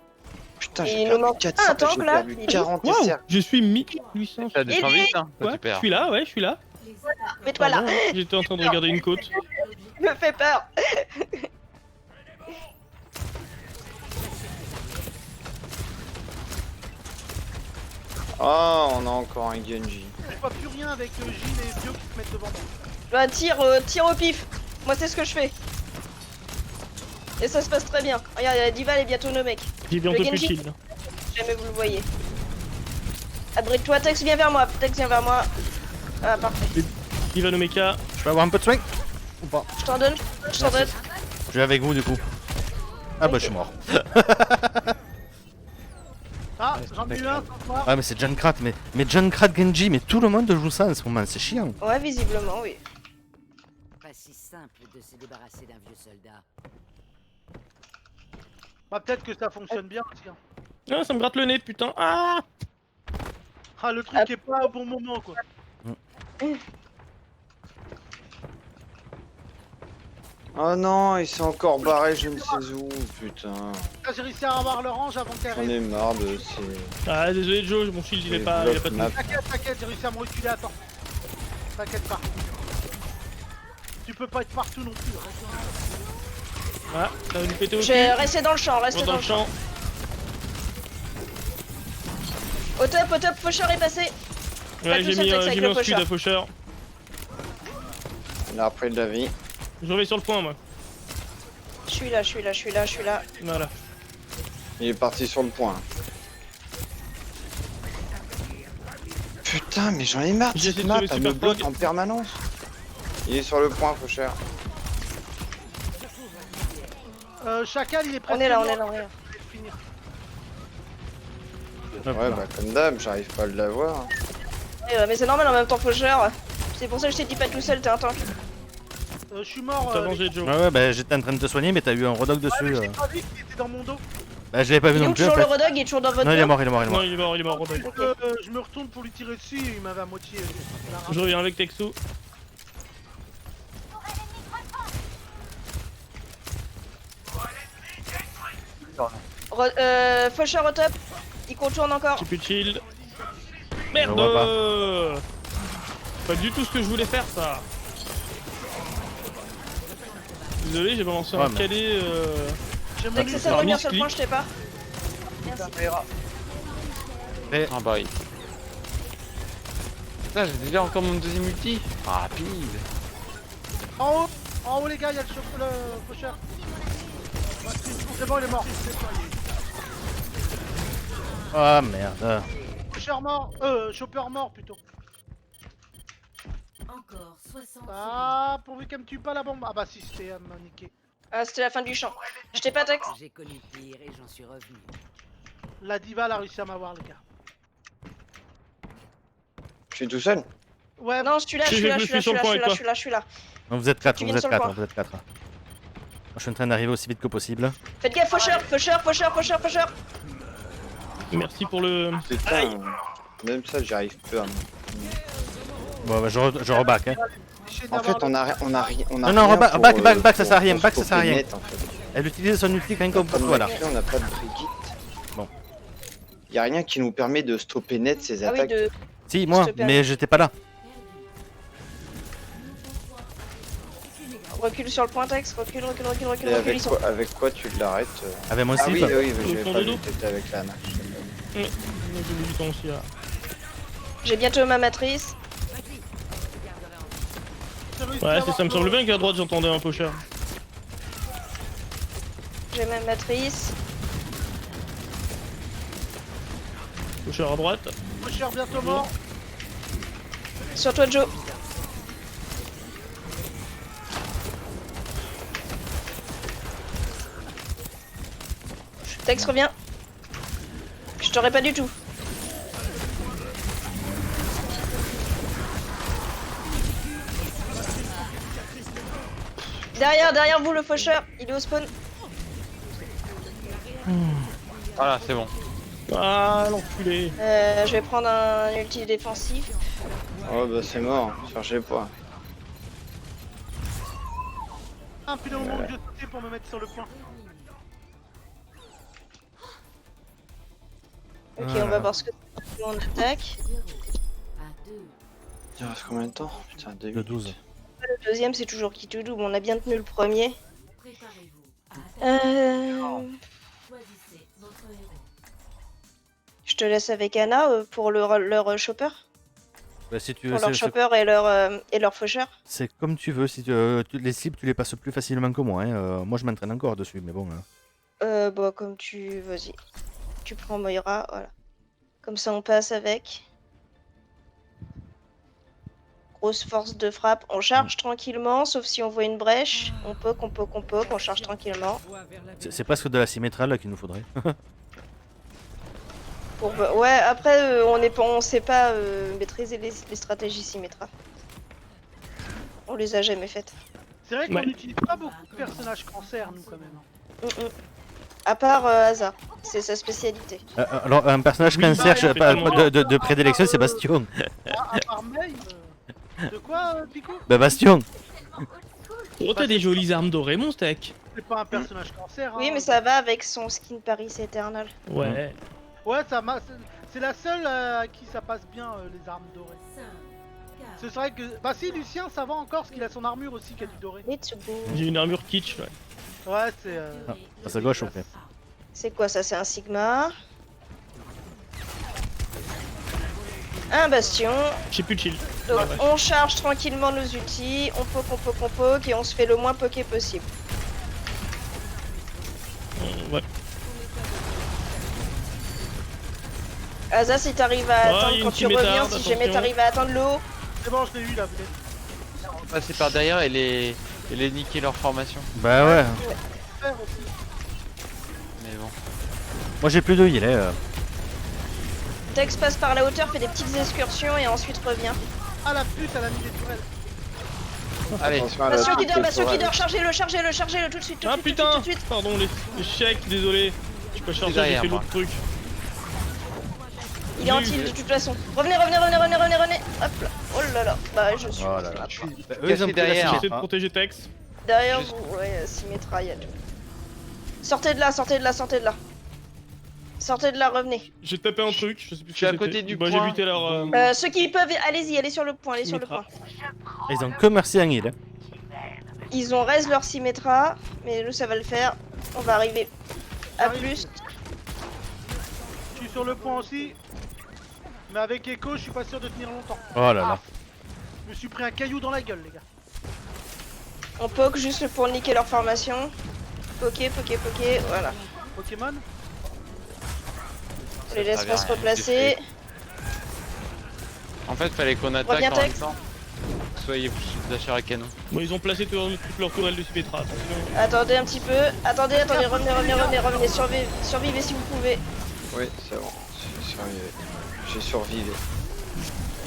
Putain
Et
j'ai
il nous
perdu
manque
400,
un tank,
j'ai
là,
perdu
il est-
40
Waouh,
SR.
je suis 1800.
Ça descend vite, hein. Toi,
Ouais,
tu
je
perds.
suis là, ouais, je suis là.
Mets-toi là,
Pardon, j'étais en train de regarder une côte.
tu me fais peur.
Oh on a encore un Genji.
Je vois plus rien avec Gilles et Bio qui se mettent devant moi.
Bah, tire au pif. Moi, c'est ce que je fais. Et ça se passe très bien. Regarde, la diva elle est bientôt nos mecs.
J'ai bientôt
Le
plus de
Genji.
shield.
Jamais vous le voyez. Abrite-toi, Tex, viens vers moi. Tex, viens vers moi. Ah, parfait.
Il va nos mecha.
Je peux avoir un peu de swing ou pas?
Je t'en donne, je t'en donne.
Je vais avec vous du coup. Ah bah
Ok.
je suis mort.
Ah, j'en ai eu un sans toi.
Ah mais c'est Junkrat, mais Junkrat Genji, mais tout le monde joue ça en ce moment, c'est chiant.
Ouais, visiblement, oui.
Pas si simple de se débarrasser d'un vieux soldat.
Bah, peut-être que ça fonctionne bien aussi. Hein.
Ah, ça me gratte le nez, putain. Ah.
Ah, le truc est pas au bon moment quoi.
Oh non, il s'est encore barré, je ne sais où, putain.
Ah, j'ai réussi à avoir l'orange avant qu'elle
J'en
arrive.
ai marre de ces.
Ah, désolé Joe, mon shield il est
ces
pas de
blocs
mou.
map.
T'inquiète, j'ai réussi à me reculer à temps. T'inquiète pas. Tu peux pas être partout non plus.
Ah, ça va nous péter au
Je
cul.
vais rester dans le champ, restez
Rentre
dans le champ. Au top, Faucheur est passé.
Ouais,
tout
j'ai
seul,
mis,
Tex, avec
j'ai
le
mis un scud
Faucheur.
à faucheur.
Il a repris de la vie.
Je reviens sur le point, moi.
Je suis là.
Voilà.
Il est parti sur le point. Putain, mais j'en ai marre de
J'ai
cette
essayé de
map,
sauver
elle
Super
me bloque
Frog.
en permanence. Il est sur le point, faut cher.
Chacal, il est presque
On est là,
mort.
on est là.
Je vais le finir.
Ouais, bah comme d'hab, j'arrive pas à l'avoir.
Mais c'est normal en même temps, Faucheur. C'est pour ça que je t'ai dit pas tout seul, t'es un tank.
Je suis mort.
T'as
les
mangé
gars.
Joe.
Ouais bah j'étais en train de te soigner mais t'as eu un redog
Ouais, mais
dessus.
je l'ai pas vu, il était dans mon dos.
Bah je l'avais pas vu
Il est
non
où
plus en
toujours le
fait.
redog? Il est toujours dans votre
Non il est
dos.
mort, il est mort, il est mort.
Non, il est mort, Rodolphe.
Ok.
Je me retourne pour lui tirer dessus et il m'avait à moitié.
Je reviens avec Texu.
Faucheur au top. Il contourne encore.
J'ai plus de shield. Merde.
Je vois
Pas du tout ce que je voulais faire, ça. Désolé, j'ai balancé
Ouais,
un
mais-
calé.
J'ai mon
Tex,
ulti.
essaie de revenir
Miss
sur le
Lee.
point, je t'ai pas. Merci.
Ah bah oui. Putain, j'ai déjà encore mon deuxième ulti. Rapide.
En haut les gars, il y a le faucheur. C'est bon, il est mort.
Ah merde.
Faucheur mort. Chopper mort plutôt.
Encore 60
Ah, pourvu qu'elle me tue pas la bombe. Ah bah si, c'était niqué.
Ah, c'était la fin du champ. Je t'ai pas, Tex.
secondes. J'ai connu pire et j'en suis revenu.
La diva elle a réussi à m'avoir les gars.
Je suis tout seul.
Ouais,
Non, je suis là,
Je suis là.
Non, vous êtes 4,
Tu
vous
viens
êtes
sur le
4,
point.
vous êtes 4. Moi je suis en train d'arriver aussi vite que possible.
Faites gaffe, Faucheur.
Merci pour le.
Putain, même ça, j'y arrive peu à moi.
Bon bah je reback hein.
En fait, on a rien.
Non, non,
rien
reback,
pour,
back, ça
pour-
sert à rien,
pour
back, ça sert à
stopper
rien.
net, en fait.
Elle utilise son ulti quand comme
Comme
voilà.
on n'a pas de Brigitte.
Bon.
Y a rien qui nous permet de stopper net ces
Ah oui,
attaques.
de.
Si moi,
Je te permets.
mais j'étais pas là.
Recule sur le point, Tex. Recule.
Et avec quoi tu l'arrêtes
Avec mon
Ah
slip.
oui, oui,
Au
j'avais
fond
pas
de
vu,
l'eau.
t'étais avec Lana.
J'ai mis du temps aussi là.
J'ai bientôt ma matrice.
Ouais, ça me semble bien qu'à droite j'entendais un faucheur.
J'ai ma matrice.
Faucheur à droite.
Faucheur bientôt mort.
Sur toi, Joe. Tex, reviens. Je t'aurais pas du tout. Derrière vous, le faucheur. Il est au spawn.
Voilà, c'est bon.
Ah, l'enculé.
Je vais prendre un ulti défensif.
Oh bah c'est mort, cherchez pas.
Un puis au moment où je sautais pour me mettre sur le point.
Ok, on va voir ce que on attaque.
À 2.
Il reste combien de temps? Putain, 2
Le 12.
Le deuxième, c'est toujours qui tout double. On a bien tenu le premier.
Préparez-vous à attaquer. Choisissez votre héros.
Je te laisse avec Anna pour leur chopper.
Bah, si tu veux,
Pour leur
c'est
chopper et leur faucheur.
c'est comme tu veux. Si les cibles, tu les passes plus facilement que moi. Hein. Moi, je m'entraîne encore dessus, mais bon.
Bah, comme tu. Vas-y. Tu prends Moira, voilà. Comme ça, on passe avec. Grosse force de frappe. On charge tranquillement, sauf si on voit une brèche. On poke, on charge tranquillement.
C'est presque de la symétrale qu'il nous faudrait.
Ouais, après, on sait pas maîtriser les stratégies Symmetra. On les a jamais faites.
C'est vrai qu'on
Ouais.
n'utilise pas beaucoup de personnages cancer, nous, quand même.
À part Asa, c'est sa spécialité.
Alors, un personnage
Oui,
cancer
il fait tellement bien.
de prédilection, c'est Bastion.
À part Mei, de quoi, Pico?
Bah, Bastion.
Oh, t'as des jolies armes dorées, mon steak.
C'est pas un personnage cancer.
Oui,
hein.
mais ça va avec son skin Paris Eternal.
Ouais.
Ouais, c'est la seule à qui ça passe bien, les armes dorées. Ce serait que. Bah, si, Lucien, ça va encore, parce qu'il a son armure aussi qui a du doré.
Mitsubu.
J'ai une armure kitsch, ouais.
Ouais, c'est.
Passe à gauche, ok.
C'est quoi ça? C'est un Sigma. Un bastion.
J'ai plus de shield.
Donc
Ah ouais.
on charge tranquillement nos ultis, on poke et on se fait le moins poké possible.
Ouais.
Asa, si t'arrives à
Ouais,
attendre
il y a
quand
une
tu
petite
reviens,
métarde,
si jamais
attention.
t'arrives à attendre le haut,
C'est bon, je l'ai eu là, vous l'avez.
Passer par derrière et les niquer leur formation.
Bah ouais.
Faire aussi.
Mais bon.
Moi, j'ai plus de heal. Hein.
Tex passe par la hauteur, fait des petites excursions et ensuite revient.
Ah la pute, elle a mis des tourelles.
Allez,
Attention à la
Bastion qui
petite
dort, Bastion qui
tourelle.
dort, chargez-le tout de suite, tout de
Ah
suite,
putain
tout de suite.
Pardon, les chèques, désolé. Je suis pas chargé, j'ai
derrière,
fait
moi.
l'autre truc.
Il est en tilt de toute façon. Revenez. Hop là. Oh là là. Bah je suis.
Oh là là.
je suis
Eux, ils ont
caché
pris la
derrière.
J'essaie de
symétra.
protéger Tex.
Derrière
Juste-
vous, ouais, Symmetra, y'a tout. Sortez de là. Sortez de là, revenez.
J'ai tapé un truc, je sais plus
Je suis à côté du
Bah, j'ai
point.
buté leur.
Ceux qui peuvent, allez-y, allez sur le point,
Symmetra.
Ils ont que merci en heal. Hein.
Ils ont raise leur Symmetra, mais nous ça va le faire. On va arriver à
J'arrive.
plus.
Je suis sur le point aussi. Mais avec Echo, je suis pas sûr de tenir longtemps.
Oh là là.
Ah. Je me suis pris un caillou dans la gueule, les gars.
On poke juste pour niquer leur formation. Poké, voilà.
Pokémon.
On les laisse
Ça
pas
va
se
rien,
replacer.
En fait, fallait qu'on attaque
Reviens,
en même
Tex.
temps. Soyez flashers à canon.
Bon, ils ont placé toutes leurs tourelles de Symmetra, attention.
Attendez un petit peu. Attendez, revenez. Survivez si vous pouvez.
Oui, c'est bon. J'ai survécu.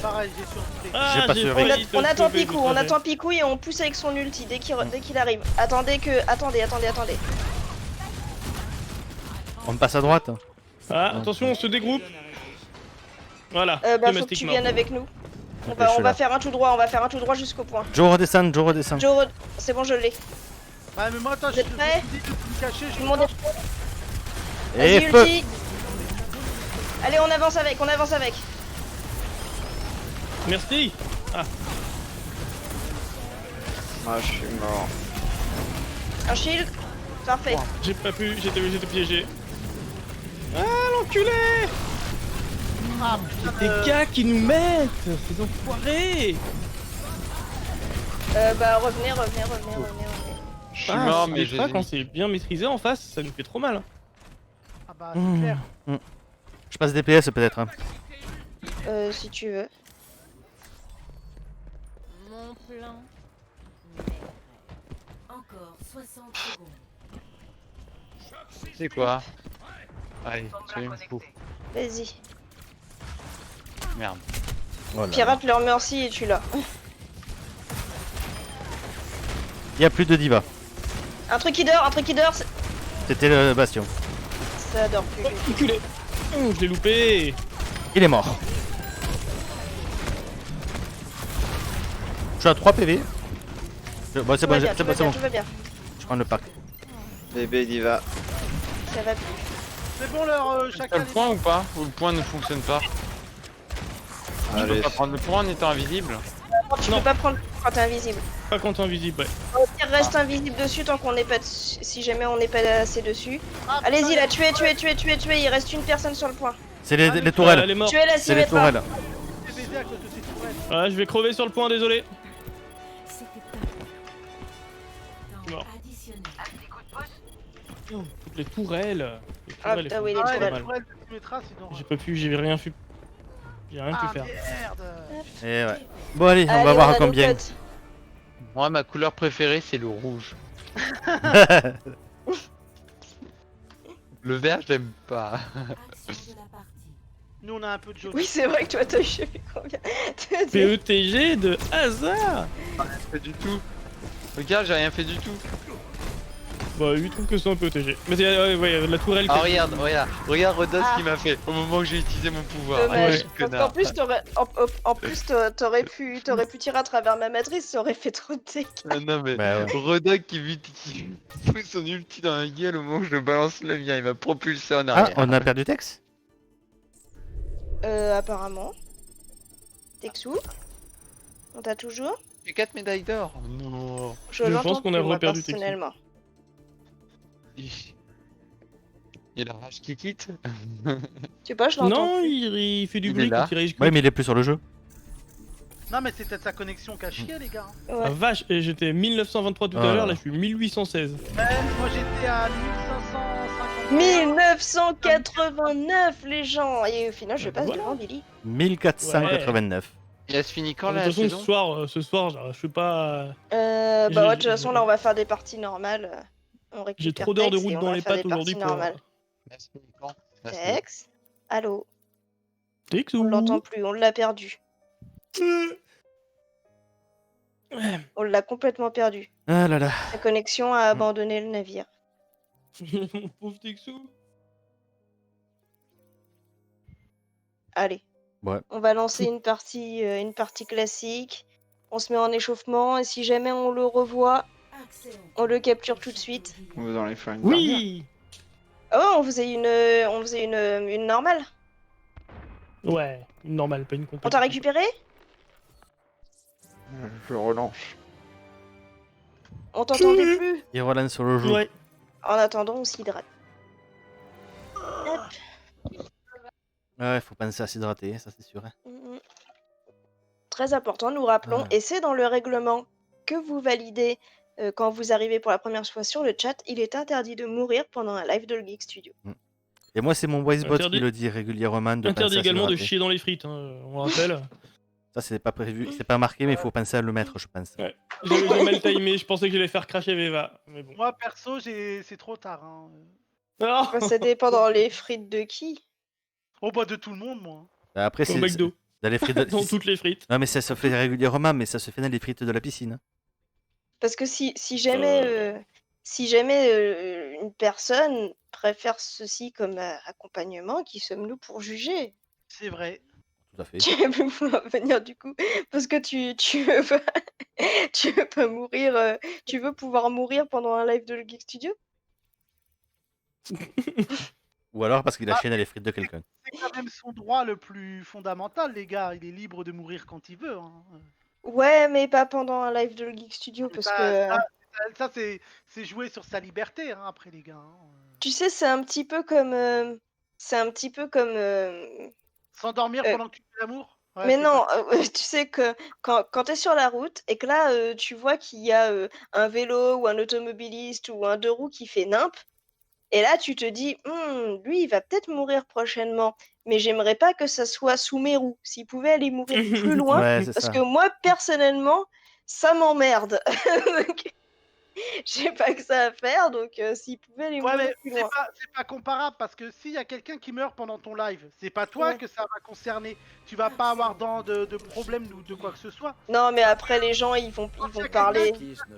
Pareil, j'ai survécu.
Ah,
J'ai pas
j'ai
survécu.
failli te
On attend
sauver,
Picou,
vite fait.
et on pousse avec son ulti dès qu'il arrive. Attendez.
On passe à droite.
Ah, attention, on se dégroupe. Voilà,
Bah faut que tu
domestiquement.
viennes avec nous. On
Ok, je suis
va
là.
faire un tout droit jusqu'au point.
Joe redescend.
Joe, c'est bon, je l'ai.
Ouais, mais moi, attends,
Vous
je
êtes prêts
me dis de me cacher.
Tout le monde est
Et
Vas-y,
feu.
ulti. Allez, on avance avec.
Merci.
Moi, je suis mort.
Un shield. Parfait.
J'ai pas pu, j'étais piégé. Ah, l'enculé.
Ah,
Des gars qui nous mettent, ces enfoirés.
Bah revenez.
Je suis
Ah,
mort,
c'est
mais j'ai
pas quand c'est bien maîtrisé en face, ça nous fait trop mal.
ah bah, c'est clair.
Je passe DPS peut-être. Hein.
Si tu veux.
Mon plan. Encore 60 secondes.
C'est quoi? Allez, soyez fous.
Vas-y.
Merde.
Oh là là.
Pirate leur mercy et tu l'as.
Il y a plus de diva.
Un truc qui dort,
C'était le Bastion.
ça dort plus.
Enculé. Je l'ai loupé.
Il est mort. Je suis à 3 PV. Bon, c'est bon, c'est bon.
Tout va bien.
Je prends le pack.
Bébé diva.
Ça va plus.
C'est bon, leur
T'as
chacun.
le point ou pas? Ou le point ne fonctionne pas? Tu peux
Allez.
pas prendre le point en étant invisible?
Tu
Non.
peux pas prendre quand t'es invisible.
Pas quand t'es invisible, ouais.
Au pire, reste invisible dessus tant qu'on n'est pas si jamais on n'est pas assez dessus.
Ah,
Allez-y
putain,
là, tuez, il reste une personne sur le point.
C'est les
Elle
tourelles.
est morte.
Tuez la
C'est les
Symmetra.
tourelles.
j'ai baisé à cause de ces tourelles.
Ah, je vais crever sur le point, désolé. Je suis mort. Oh, toutes les tourelles. Les
Ah,
tourelles,
putain,
elles
oui,
font
les
Ah,
pas
les
tourelles.
mal.
tourelles que tu mettras, sinon.
J'ai pas pu, j'ai rien pu. J'ai rien pu
Ah,
faire.
merde.
Et ouais. Bon, allez, on
Allez,
va voir
a
à
nos
combien.
cotes.
Moi, ma couleur préférée, c'est le rouge. Le vert, je l'aime pas.
Nous, on a un peu de jaune.
Oui, c'est vrai que toi, t'as eu je sais plus combien.
PETG de hasard.
Pas du tout. Regarde, j'ai rien fait du tout.
Bah, lui trouve que c'est un PETG. Mais ouais, la tourelle.
Ah,
qui-
regarde Rodos
Ah.
ce qu'il m'a fait au moment où j'ai utilisé mon pouvoir.
Dommage.
Ah,
Ouais.
Parce qu'en plus, t'aurais pu tirer à travers ma matrice, ça aurait fait trop de dégâts.
Ah, non mais
Bah ouais.
Rodok qui fout son ulti dans la gueule au moment où je balance le mien, il m'a propulsé en
Ah,
arrière.
on a perdu Tex.
Apparemment. Texou, on t'a toujours?
J'ai 4 médailles d'or. Non.
Je pense
l'entends
qu'on a
plus, moi,
reperdu Texou.
personnellement.
Il a rage qui quitte.
Je sais pas, je l'entends
Non,
plus.
il fait du
Il est
bruit
là.
quand il rage.
Ouais, mais il est plus sur le jeu.
Non, mais c'est peut-être sa connexion qui a chié, les gars.
Ah
Ouais.
vache, et j'étais 1923 tout à
Ah.
l'heure, là je suis 1816.
Moi, j'étais à 1550.
1989, les gens! Et au final, je
Bah,
passe
voilà.
devant Billy.
1489.
Il a se fini quand
De
la
toute façon,
saison
ce soir, je suis pas.
Bah ouais, de toute façon, là, on va faire des parties normales. On récupère
J'ai trop d'heures de
Tex et
route
on
dans
va
les
faire
pattes
des
aujourd'hui
parties
pour.
normales.
Elle se finit quand la saison
Tex? Allô?
Texou.
On l'entend plus, on l'a perdu. On l'a complètement perdu.
Ah là là.
Sa connexion a abandonné le navire.
Mon pauvre Texou.
Allez.
Ouais.
On va lancer une partie classique. On se met en échauffement et si jamais on le revoit, on le capture tout de suite.
Vous en allez faire une
Oui.
Oh, on faisait une normale.
Ouais, une normale, pas une
On
compétition.
t'a récupéré?
dernière. Je relance.
On t'entendait plus.
Il relance sur le jeu.
Ouais.
En attendant, on s'hydrate. Hop.
Ouais, faut penser à s'hydrater, ça c'est sûr. Hein.
Mhm. Très important, nous rappelons,
Ah.
et c'est dans le règlement que vous validez quand vous arrivez pour la première fois sur le chat, il est interdit de mourir pendant un live de le Geek Studio.
Et moi, c'est mon voicebot
Interdit-
qui le dit régulièrement de
Interdit
penser à
également de
s'hydrater.
chier dans les frites, hein, on rappelle.
Ça, c'est pas prévu, c'est pas marqué, mais il faut penser à le mettre, je pense.
Ouais. J'ai mal timé, je pensais que j'allais faire cracher Veva. Mais bon.
Moi, perso, c'est trop tard. Hein.
Ah
Enfin, ça dépend dans les frites de qui.
Oh, bah, de tout le monde, moi.
Après,
Au
c'est
McDo.
dans les frites.
Dans toutes les frites.
Non, mais ça se fait régulièrement, mais ça se fait dans les frites de la piscine.
Parce que si jamais, une personne préfère ceci comme accompagnement, qui sommes-nous pour juger?
C'est vrai.
Tout à fait.
Tu vas plus pouvoir venir du coup, parce que tu veux pas, tu veux pas mourir, tu veux pouvoir mourir pendant un live de le Geek Studio?
Ou alors parce qu'il a chié dans les frites de quelqu'un.
C'est quand même son droit le plus fondamental, les gars. Il est libre de mourir quand il veut. Hein.
Ouais, mais pas pendant un live de le Geek Studio, parce que
Ça, c'est jouer sur sa liberté, hein, après, les gars. Hein.
tu sais, c'est un petit peu comme,
S'endormir
Euh,
pendant que tu fais l'amour. Ouais,
mais
c'est
non,
pas-
tu sais que quand tu es sur la route et que là, tu vois qu'il y a un vélo ou un automobiliste ou un deux roues qui fait nimp, et là tu te dis, lui il va peut-être mourir prochainement, mais j'aimerais pas que ça soit sous mes roues. S'il pouvait aller mourir plus loin,
Ouais, c'est
parce
ça.
que moi personnellement, ça m'emmerde. Donc, j'ai pas que ça à faire, donc s'il pouvait aller
Ouais,
mourir
mais
plus
c'est
loin.
pas comparable parce que s'il y a quelqu'un qui meurt pendant ton live, c'est pas toi
Ouais.
que ça va concerner. Tu vas pas avoir de problème ou de quoi que ce soit.
Non, mais après les gens ils vont parler.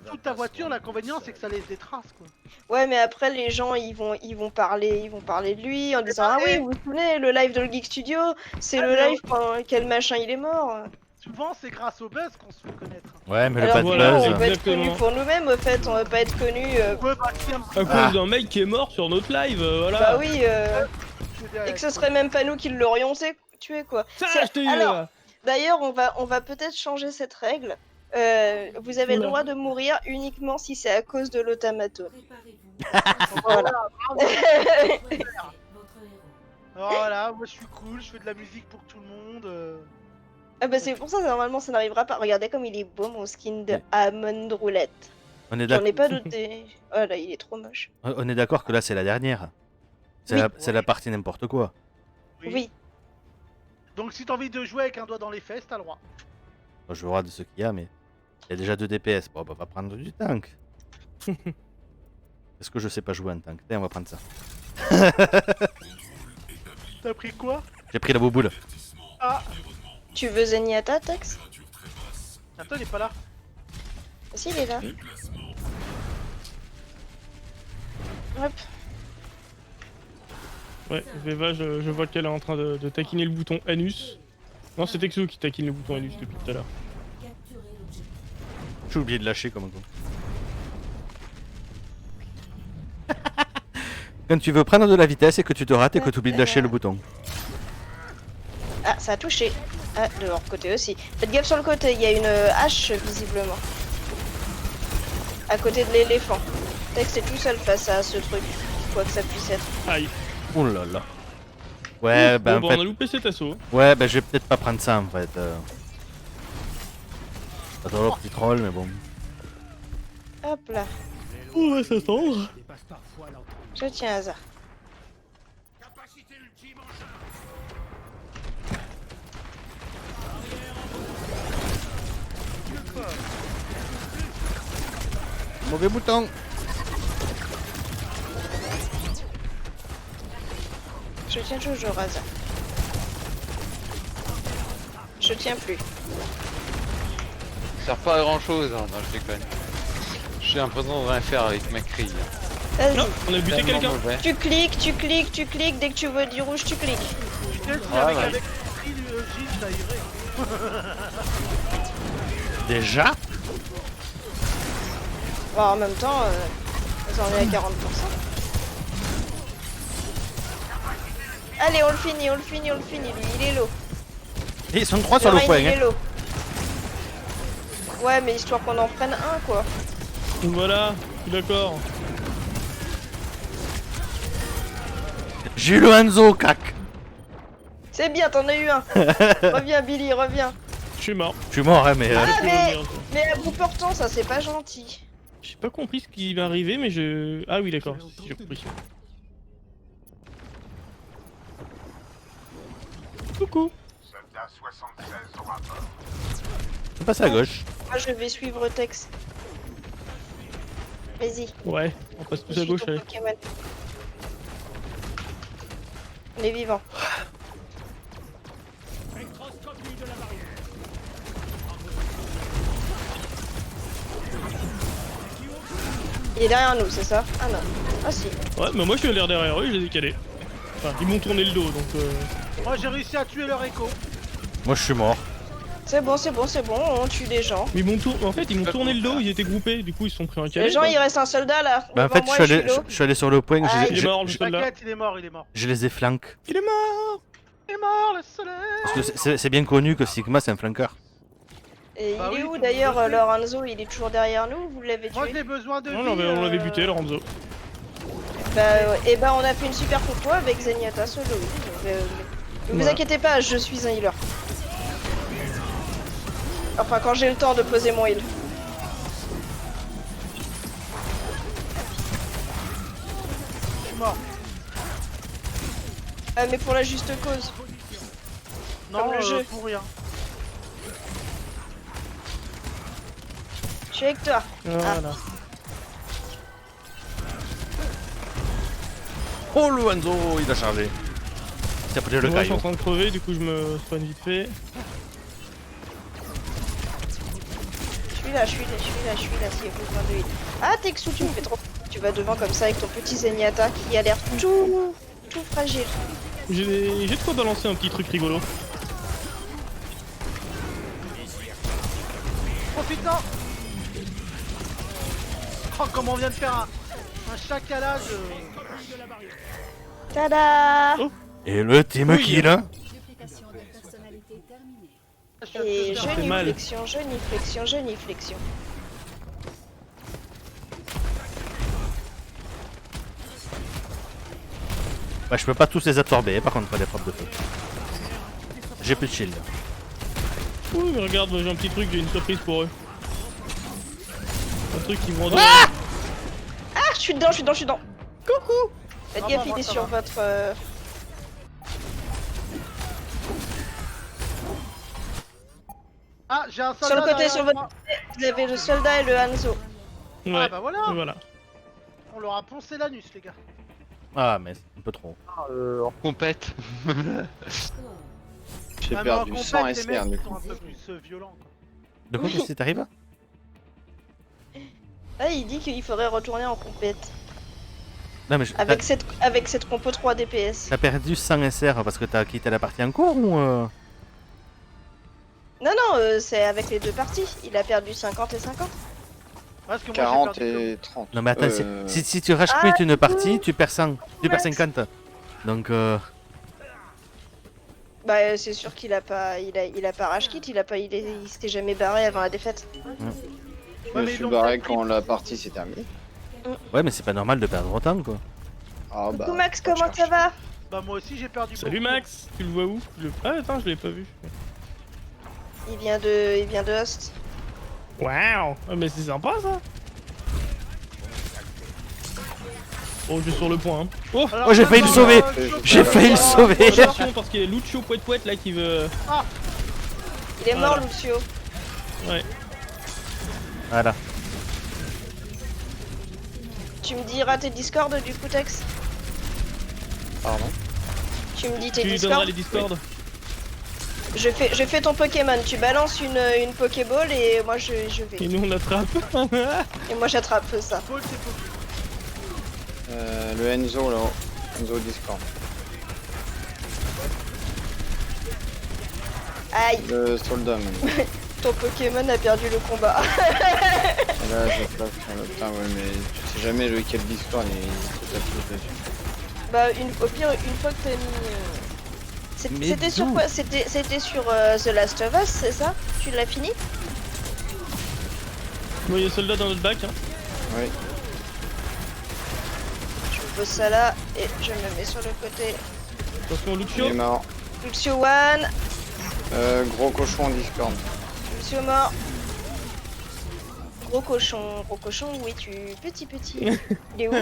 Toute ta voiture, l'inconvénient c'est que ça laisse des traces, quoi.
Ouais, mais après les gens ils vont parler de lui en disant ah oui, vous vous souvenez le live de le Geek Studio, c'est le
mais
live pendant quel machin il est mort.
Souvent, c'est grâce au buzz qu'on se fait connaître.
Ouais, mais le
Alors
pas
que
de
voilà,
nous,
buzz.
on veut être
Exactement.
connus pour nous-mêmes, au fait, on veut pas être connus.
Ouais, bah, tiens,
À cause d'un mec qui est mort sur notre live, voilà.
Bah oui,
je veux dire,
et que ce serait même pas nous qui l'aurions tué quoi.
Ça,
C'est-
je te dis,
Alors, d'ailleurs, on va peut-être changer cette règle. Vous avez le
Oula.
droit de mourir uniquement si c'est à cause de l'automaton.
Voilà.
Voilà.
Alors voilà, moi je suis cool, je fais de la musique pour tout le monde.
Ah bah c'est pour ça, normalement ça n'arrivera pas. Regardez comme il est beau mon skin de
Ouais.
Almond Roulette.
On est
J'en ai
d'accord.
pas douté. Oh là, il est trop moche.
On est d'accord que là c'est la dernière. C'est
Oui.
la partie n'importe quoi.
Oui.
Donc si t'as envie de jouer avec un doigt dans les fesses, t'as le droit.
Moi, je vois de ce qu'il y a, mais il y a déjà 2 DPS. Bon, bah, on va prendre du tank. Est-ce que je sais pas jouer en tank? Tiens, on va prendre ça.
T'as pris quoi?
J'ai pris la bouboule.
Ah,
Tu veux Zenyatta, Tex?
attends, il est pas là.
Ah, si, il est là. Hop.
Ouais, Veva, je vois qu'elle est en train de taquiner le bouton anus. Non, c'est Texo qui taquine le bouton anus depuis tout à l'heure.
J'ai oublié de lâcher comme un con. Quand tu veux prendre de la vitesse et que tu te rates et que tu oublies de lâcher le bouton.
Ah, ça a touché. Ah, de leur côté aussi. Faites gaffe sur le côté, il y a une hache visiblement. À côté de l'éléphant. Tex est tout seul face à ce truc. Quoi que ça puisse être.
Aïe.
Oh là là. Ouais, bah
Bon,
en
bah,
fait.
on a loupé cet assaut.
Ouais, bah je vais peut-être pas prendre ça en fait. Pas trop le petit troll, mais bon.
Hop là.
On va s'attendre.
Je tiens hasard.
Mauvais bouton.
Je tiens toujours hasard. Je tiens plus.
Ça sert pas à grand chose, hein. Non, je déconne. J'ai l'impression de rien faire avec ma crie.
Vas-y.
Non, on a buté
Tellement
quelqu'un.
mauvais.
Tu cliques, tu cliques, tu cliques. Dès que tu vois du rouge, tu cliques.
Putain, si
Ah,
avec,
ouais.
avec Gilles, ça irait.
Déjà?
Bon, en même temps, on est à 40%. Allez, on le finit, on le finit, on le finit. Lui, il est low.
Et ils sont 3 sur le
Ryan,
point.
il est
Hein.
low. Ouais, mais histoire qu'on en prenne un, quoi.
Voilà, je suis d'accord.
J'ai eu le Hanzo, cac.
C'est bien, t'en as eu un. Reviens, Billy, reviens.
Je suis mort.
Je suis mort, hein, mais.
Ah,
Je peux
mais,
revenir.
mais à bout portant, ça, c'est pas gentil.
J'ai pas compris ce qui va arriver, mais je. Ah oui, d'accord. J'ai compris. Coucou.
Je passe à gauche.
Moi, je vais suivre Tex. Vas-y.
Ouais, on passe tous à
suis
gauche.
ton
Allez.
Pokémon. On est vivant. Il est derrière nous, c'est ça? Ah non. Ah si.
Ouais, mais moi je suis allé derrière eux, je les ai calés. Enfin, ils m'ont tourné le dos donc.
Moi, j'ai réussi à tuer leur écho.
Moi, je suis mort.
C'est bon, c'est bon, c'est bon, on tue les gens.
Mais en fait, ils m'ont tourné le dos, ils étaient groupés, du coup ils se sont pris un calé.
Les gens,
quoi.
il reste un soldat là.
Bah, en
Devant
fait,
moi,
je suis
low.
allé sur le point.
Ah,
Il est mort le soldat.
T'inquiète, il est mort, il est mort.
Je les ai flanques.
Il est mort.
Il est mort, le soleil.
Parce que c'est bien connu que Sigma, c'est un flanqueur.
Et
Bah
il est
oui,
où
tout
d'ailleurs,
le monde le sait.
Lorenzo? Il est toujours derrière nous? Vous l'avez
Moi,
tué?
j'ai besoin de
Non,
vie,
on l'avait buté, Lorenzo.
Bah, et bah, on a fait une super compo avec Zenyatta solo. Oui. Donc, ne vous
Voilà.
inquiétez pas, je suis un healer. Enfin, quand j'ai le temps de poser mon heal.
Je suis mort.
Ah, mais pour la juste cause.
Non,
le jeu.
pour rien.
Je suis avec toi.
Voilà.
Oh, le Hanzo, il a chargé. Il a pris le
Moi je suis
caillou.
en train de crever, du coup je me soigne vite fait.
Je suis là, je suis là, je suis là, je suis là, s'il y a besoin de heal. Ah, Texu, tu me fais trop. Tu vas devant comme ça avec ton petit Zenyatta qui a l'air tout fragile.
J'ai de quoi balancer un petit truc rigolo.
Profitant. Oh, comment on vient de faire un chacalage.
Tada!
Et le team
Oui.
kill. Hein.
Et
je
fait mal.
genuflexion, genuflexion, genuflexion.
Bah, je peux pas tous les absorber, par contre, pas les frappes de feu. J'ai plus de shield.
Oui, mais regarde, moi j'ai un petit truc, j'ai une surprise pour eux. Un truc qui vont
Ah, je suis dedans, je suis dedans, je suis dedans. Coucou. Faites
Ah,
gaffe,
bon,
il est
ça
sur
va.
votre...
Ah, j'ai un soldat
Sur le côté,
derrière
sur
moi.
votre... Vous avez le soldat et le Hanzo.
Ouais,
Ah bah voilà.
voilà.
On leur a poncé l'anus, les gars.
Ah, mais c'est un peu trop.
En compète.
J'ai
Ah, mais en
perdu
compète,
100
les
SR
mecs,
du
ils sont
coup.
un peu plus violents. Quoi.
De quoi qu'est-ce qui t'arrive?
Ah, il dit qu'il faudrait retourner en compète.
Non, mais
Avec cette compo 3 DPS.
t'as perdu 100 SR parce que t'as quitté la partie en cours ou
Non, non, c'est avec les deux parties. Il a perdu 50 et 50.
Parce que moi,
40
j'ai perdu
et 30.
Non, mais attends,
Euh,
si tu rage-quit une partie, tu perds 100, tu perds 50. Donc,
Bah, c'est sûr qu'il a pas, il a pas rage kit, il s'était jamais barré avant la défaite.
Je
Ouais,
me
mais
suis
donc,
barré
t'as
quand la partie s'est terminée.
ouais, mais c'est pas normal de perdre autant, quoi.
Ah
Coucou Max, comment ça
cherche.
va?
Bah, moi aussi, j'ai perdu.
Salut
beaucoup.
Max, tu le vois où? Ah attends, je l'ai pas vu.
Il vient de Host.
Waouh! Ah mais c'est sympa ça! Oh, je suis sur le point. Hein. Oh!
Alors,
Oh, j'ai failli le sauver. J'ai failli le sauver.
Attention parce qu'il y a Lucio Pouet Pouet là qui veut...
Il est mort,
Voilà.
Lucio.
Ouais.
Voilà.
Tu me diras tes Discord du coup, Tex?
Pardon.
Tu me dis tes
Tu lui
Discord?
donneras les Discord.
Je fais ton Pokémon. Tu balances une Pokéball et moi je vais.
Et nous on attrape.
Et moi j'attrape ça.
Paul, c'est Paul.
Le Enzo là-haut. Enzo Discord.
Aïe,
Le soldat même.
ton Pokémon a perdu le combat.
Et là je place sur le putain ouais mais tu sais jamais lequel Discord il se tape tout dessus.
Bah au pire une fois que t'as mis.
Mais
C'était sur
d'où?
quoi? C'était sur The Last of Us, c'est ça? Tu l'as fini?
Bon, il y a soldat dans notre bac. Hein.
Oui.
Je pose ça là et je me mets sur le côté.
Attention
Il
Lucio.
est mort.
Lucio one,
Gros cochon Discord.
Lucio mort. Gros cochon, oui tu petit. Il est où?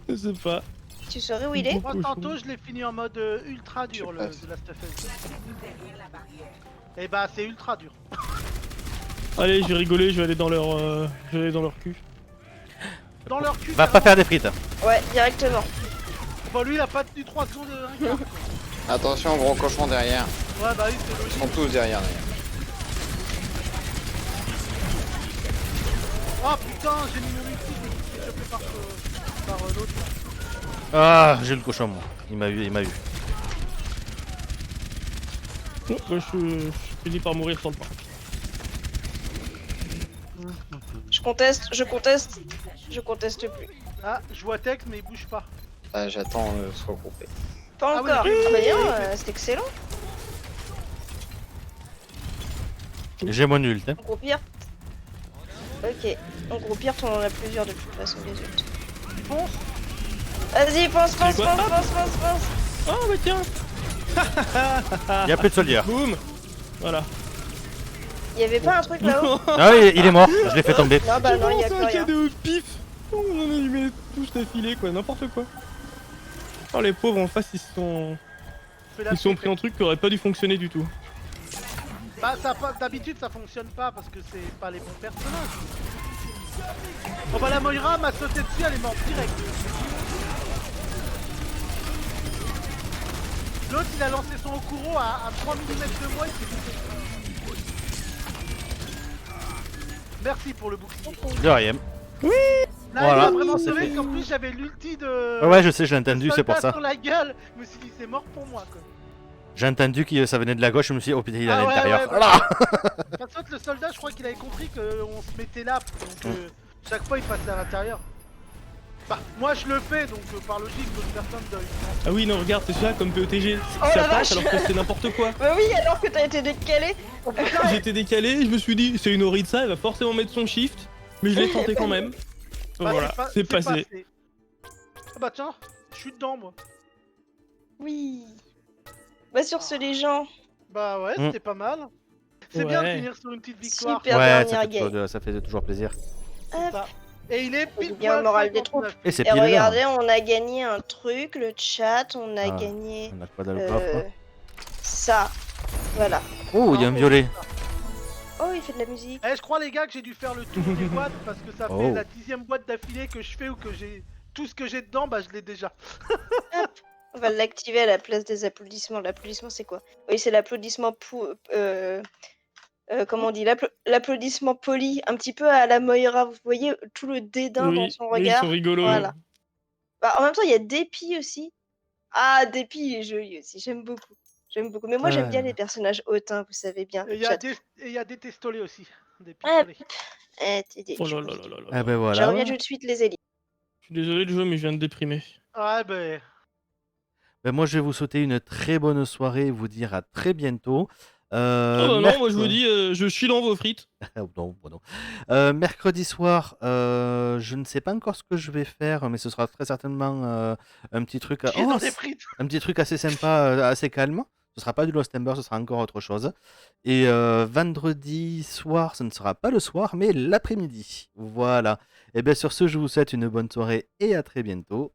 Je sais pas.
Tu saurais où il est?
Moi, tantôt, je l'ai fini en mode ultra dur, le
passe.
The Last of Us. Et bah, c'est ultra dur.
Allez, je vais rigoler, je vais aller dans leur, cul.
Dans leur cul.
Va pas faire des frites.
Ouais, directement.
Bah, lui, il a pas tenu 3 secondes un quart.
Attention gros cochon derrière.
Ouais, bah oui, c'est
Ils
logique.
sont tous derrière d'ailleurs.
Oh putain, j'ai mis mon ulti, je me suis fait choper par l'autre.
Ah, j'ai le cochon, moi. Il m'a eu, il m'a eu.
Non, moi je finis par mourir sur le point.
Je conteste plus.
Ah, je vois Tex, mais il bouge pas.
Ah, j'attends se regrouper.
Pas
Ah oui,
encore.
ok.
Voyons, c'est excellent.
J'ai mon ult. Hein.
En gros pire. Ok. En gros pire, on en a plusieurs de toute façon les autres.
Fonce.
Vas-y, pense.
quoi Oh bah tiens.
Y'a plus de soldier.
Boum. Voilà.
Il y avait pas un truc là-haut?
Ah, il est mort. Je l'ai fait tomber.
Non, bah non, il y a
J'ai
plus
un
rien.
cadeau au pif. Oh, on en a eu mes touches d'affilée quoi, n'importe quoi. Oh les pauvres en face ils sont
Fais la
pris
fête.
en truc qui aurait pas dû fonctionner du tout.
Bah, d'habitude, ça fonctionne pas parce que c'est pas les bons personnages. Oh bah, la Moira m'a sauté dessus, elle est morte direct. L'autre, il a lancé son Okuro à 3 mm de moi, il s'est fait. Merci pour le bouclier.
De rien.
Là,
Voilà,
il a vraiment
ça, c'est
sauvé
fait.
qu'en plus j'avais l'ulti de.
Ouais, je sais, j'ai entendu, c'est pour
soldat
ça.
sur la gueule. Je me suis dit, c'est mort pour moi quoi.
J'ai entendu que ça venait de la gauche, je me suis dit, oh putain, il est à
Ah ouais,
l'intérieur.
ouais, bah,
Voilà.
De toute façon, le soldat, je crois qu'il avait compris qu'on se mettait là. Donc, chaque fois, il passait à l'intérieur. Bah, moi je le fais, donc par logique, d'autres personnes doivent.
Ah oui non regarde c'est ça comme POTG.
Oh la
Ça
vache.
passe alors que c'est n'importe quoi.
Bah oui, alors que t'as été décalé.
J'étais décalé, je me suis dit c'est une Oritza, elle va forcément mettre son shift. Mais je l'ai tenté quand même.
Bah,
Voilà, c'est passé.
Ah bah tiens, je suis dedans moi.
Oui. Bah sur ce, les gens,
Bah ouais,
Mm.
c'était pas mal. C'est bien de
Ouais.
finir sur une petite victoire.
Super
Ouais,
dernière game.
ça fait toujours plaisir.
C'est ça. Et il est pile
bien
poil
le moral des
59.
Et c'est
Et
pile là.
regardez, on a gagné un truc, le chat, on a
Ah,
gagné
On a quoi dans le coffre?
ça. Voilà.
Oh, il y a un violet.
Oh, il fait de la musique.
Eh, je crois les gars que j'ai dû faire le tour des boîtes parce que ça fait
Oh.
la 10e boîte d'affilée que je fais ou que j'ai tout ce que j'ai dedans, bah je l'ai déjà.
On va l'activer à la place des applaudissements. L'applaudissement, c'est quoi? Oui, c'est l'applaudissement comment on dit? L'applaudissement poli, un petit peu à la Moira. Vous voyez tout le dédain dans
Oui,
son
oui, ils
regard.
sont rigolos.
Voilà. Bah, en même temps, il y a Dépit aussi. Ah, Dépit, il est joli aussi. J'aime beaucoup. J'aime beaucoup. Mais moi, j'aime bien les personnages hautains, vous savez bien.
Et
Le
il y a
chat.
des testolés aussi. Des
Ah,
pistolets.
t'es des...
Oh
je
là
suis
là
pas du
là
tout.
là
Ah
là.
ben
Je
voilà.
reviens tout de suite, les élites.
Je suis désolé de jouer, mais je viens de déprimer.
Ouais, ben.
Ben moi, je vais vous souhaiter une très bonne soirée et vous dire à très bientôt.
Oh bah non, moi je vous dis, je suis dans vos frites.
Non, bon, non. Mercredi soir, je ne sais pas encore ce que je vais faire, mais ce sera très certainement un petit truc.
Qui est
Oh,
dans des frites.
un petit truc assez sympa, assez calme. Ce sera pas du Lost Ember, ce sera encore autre chose. Et vendredi soir, ce ne sera pas le soir, mais l'après-midi. Voilà. Et bien sur ce, je vous souhaite une bonne soirée et à très bientôt.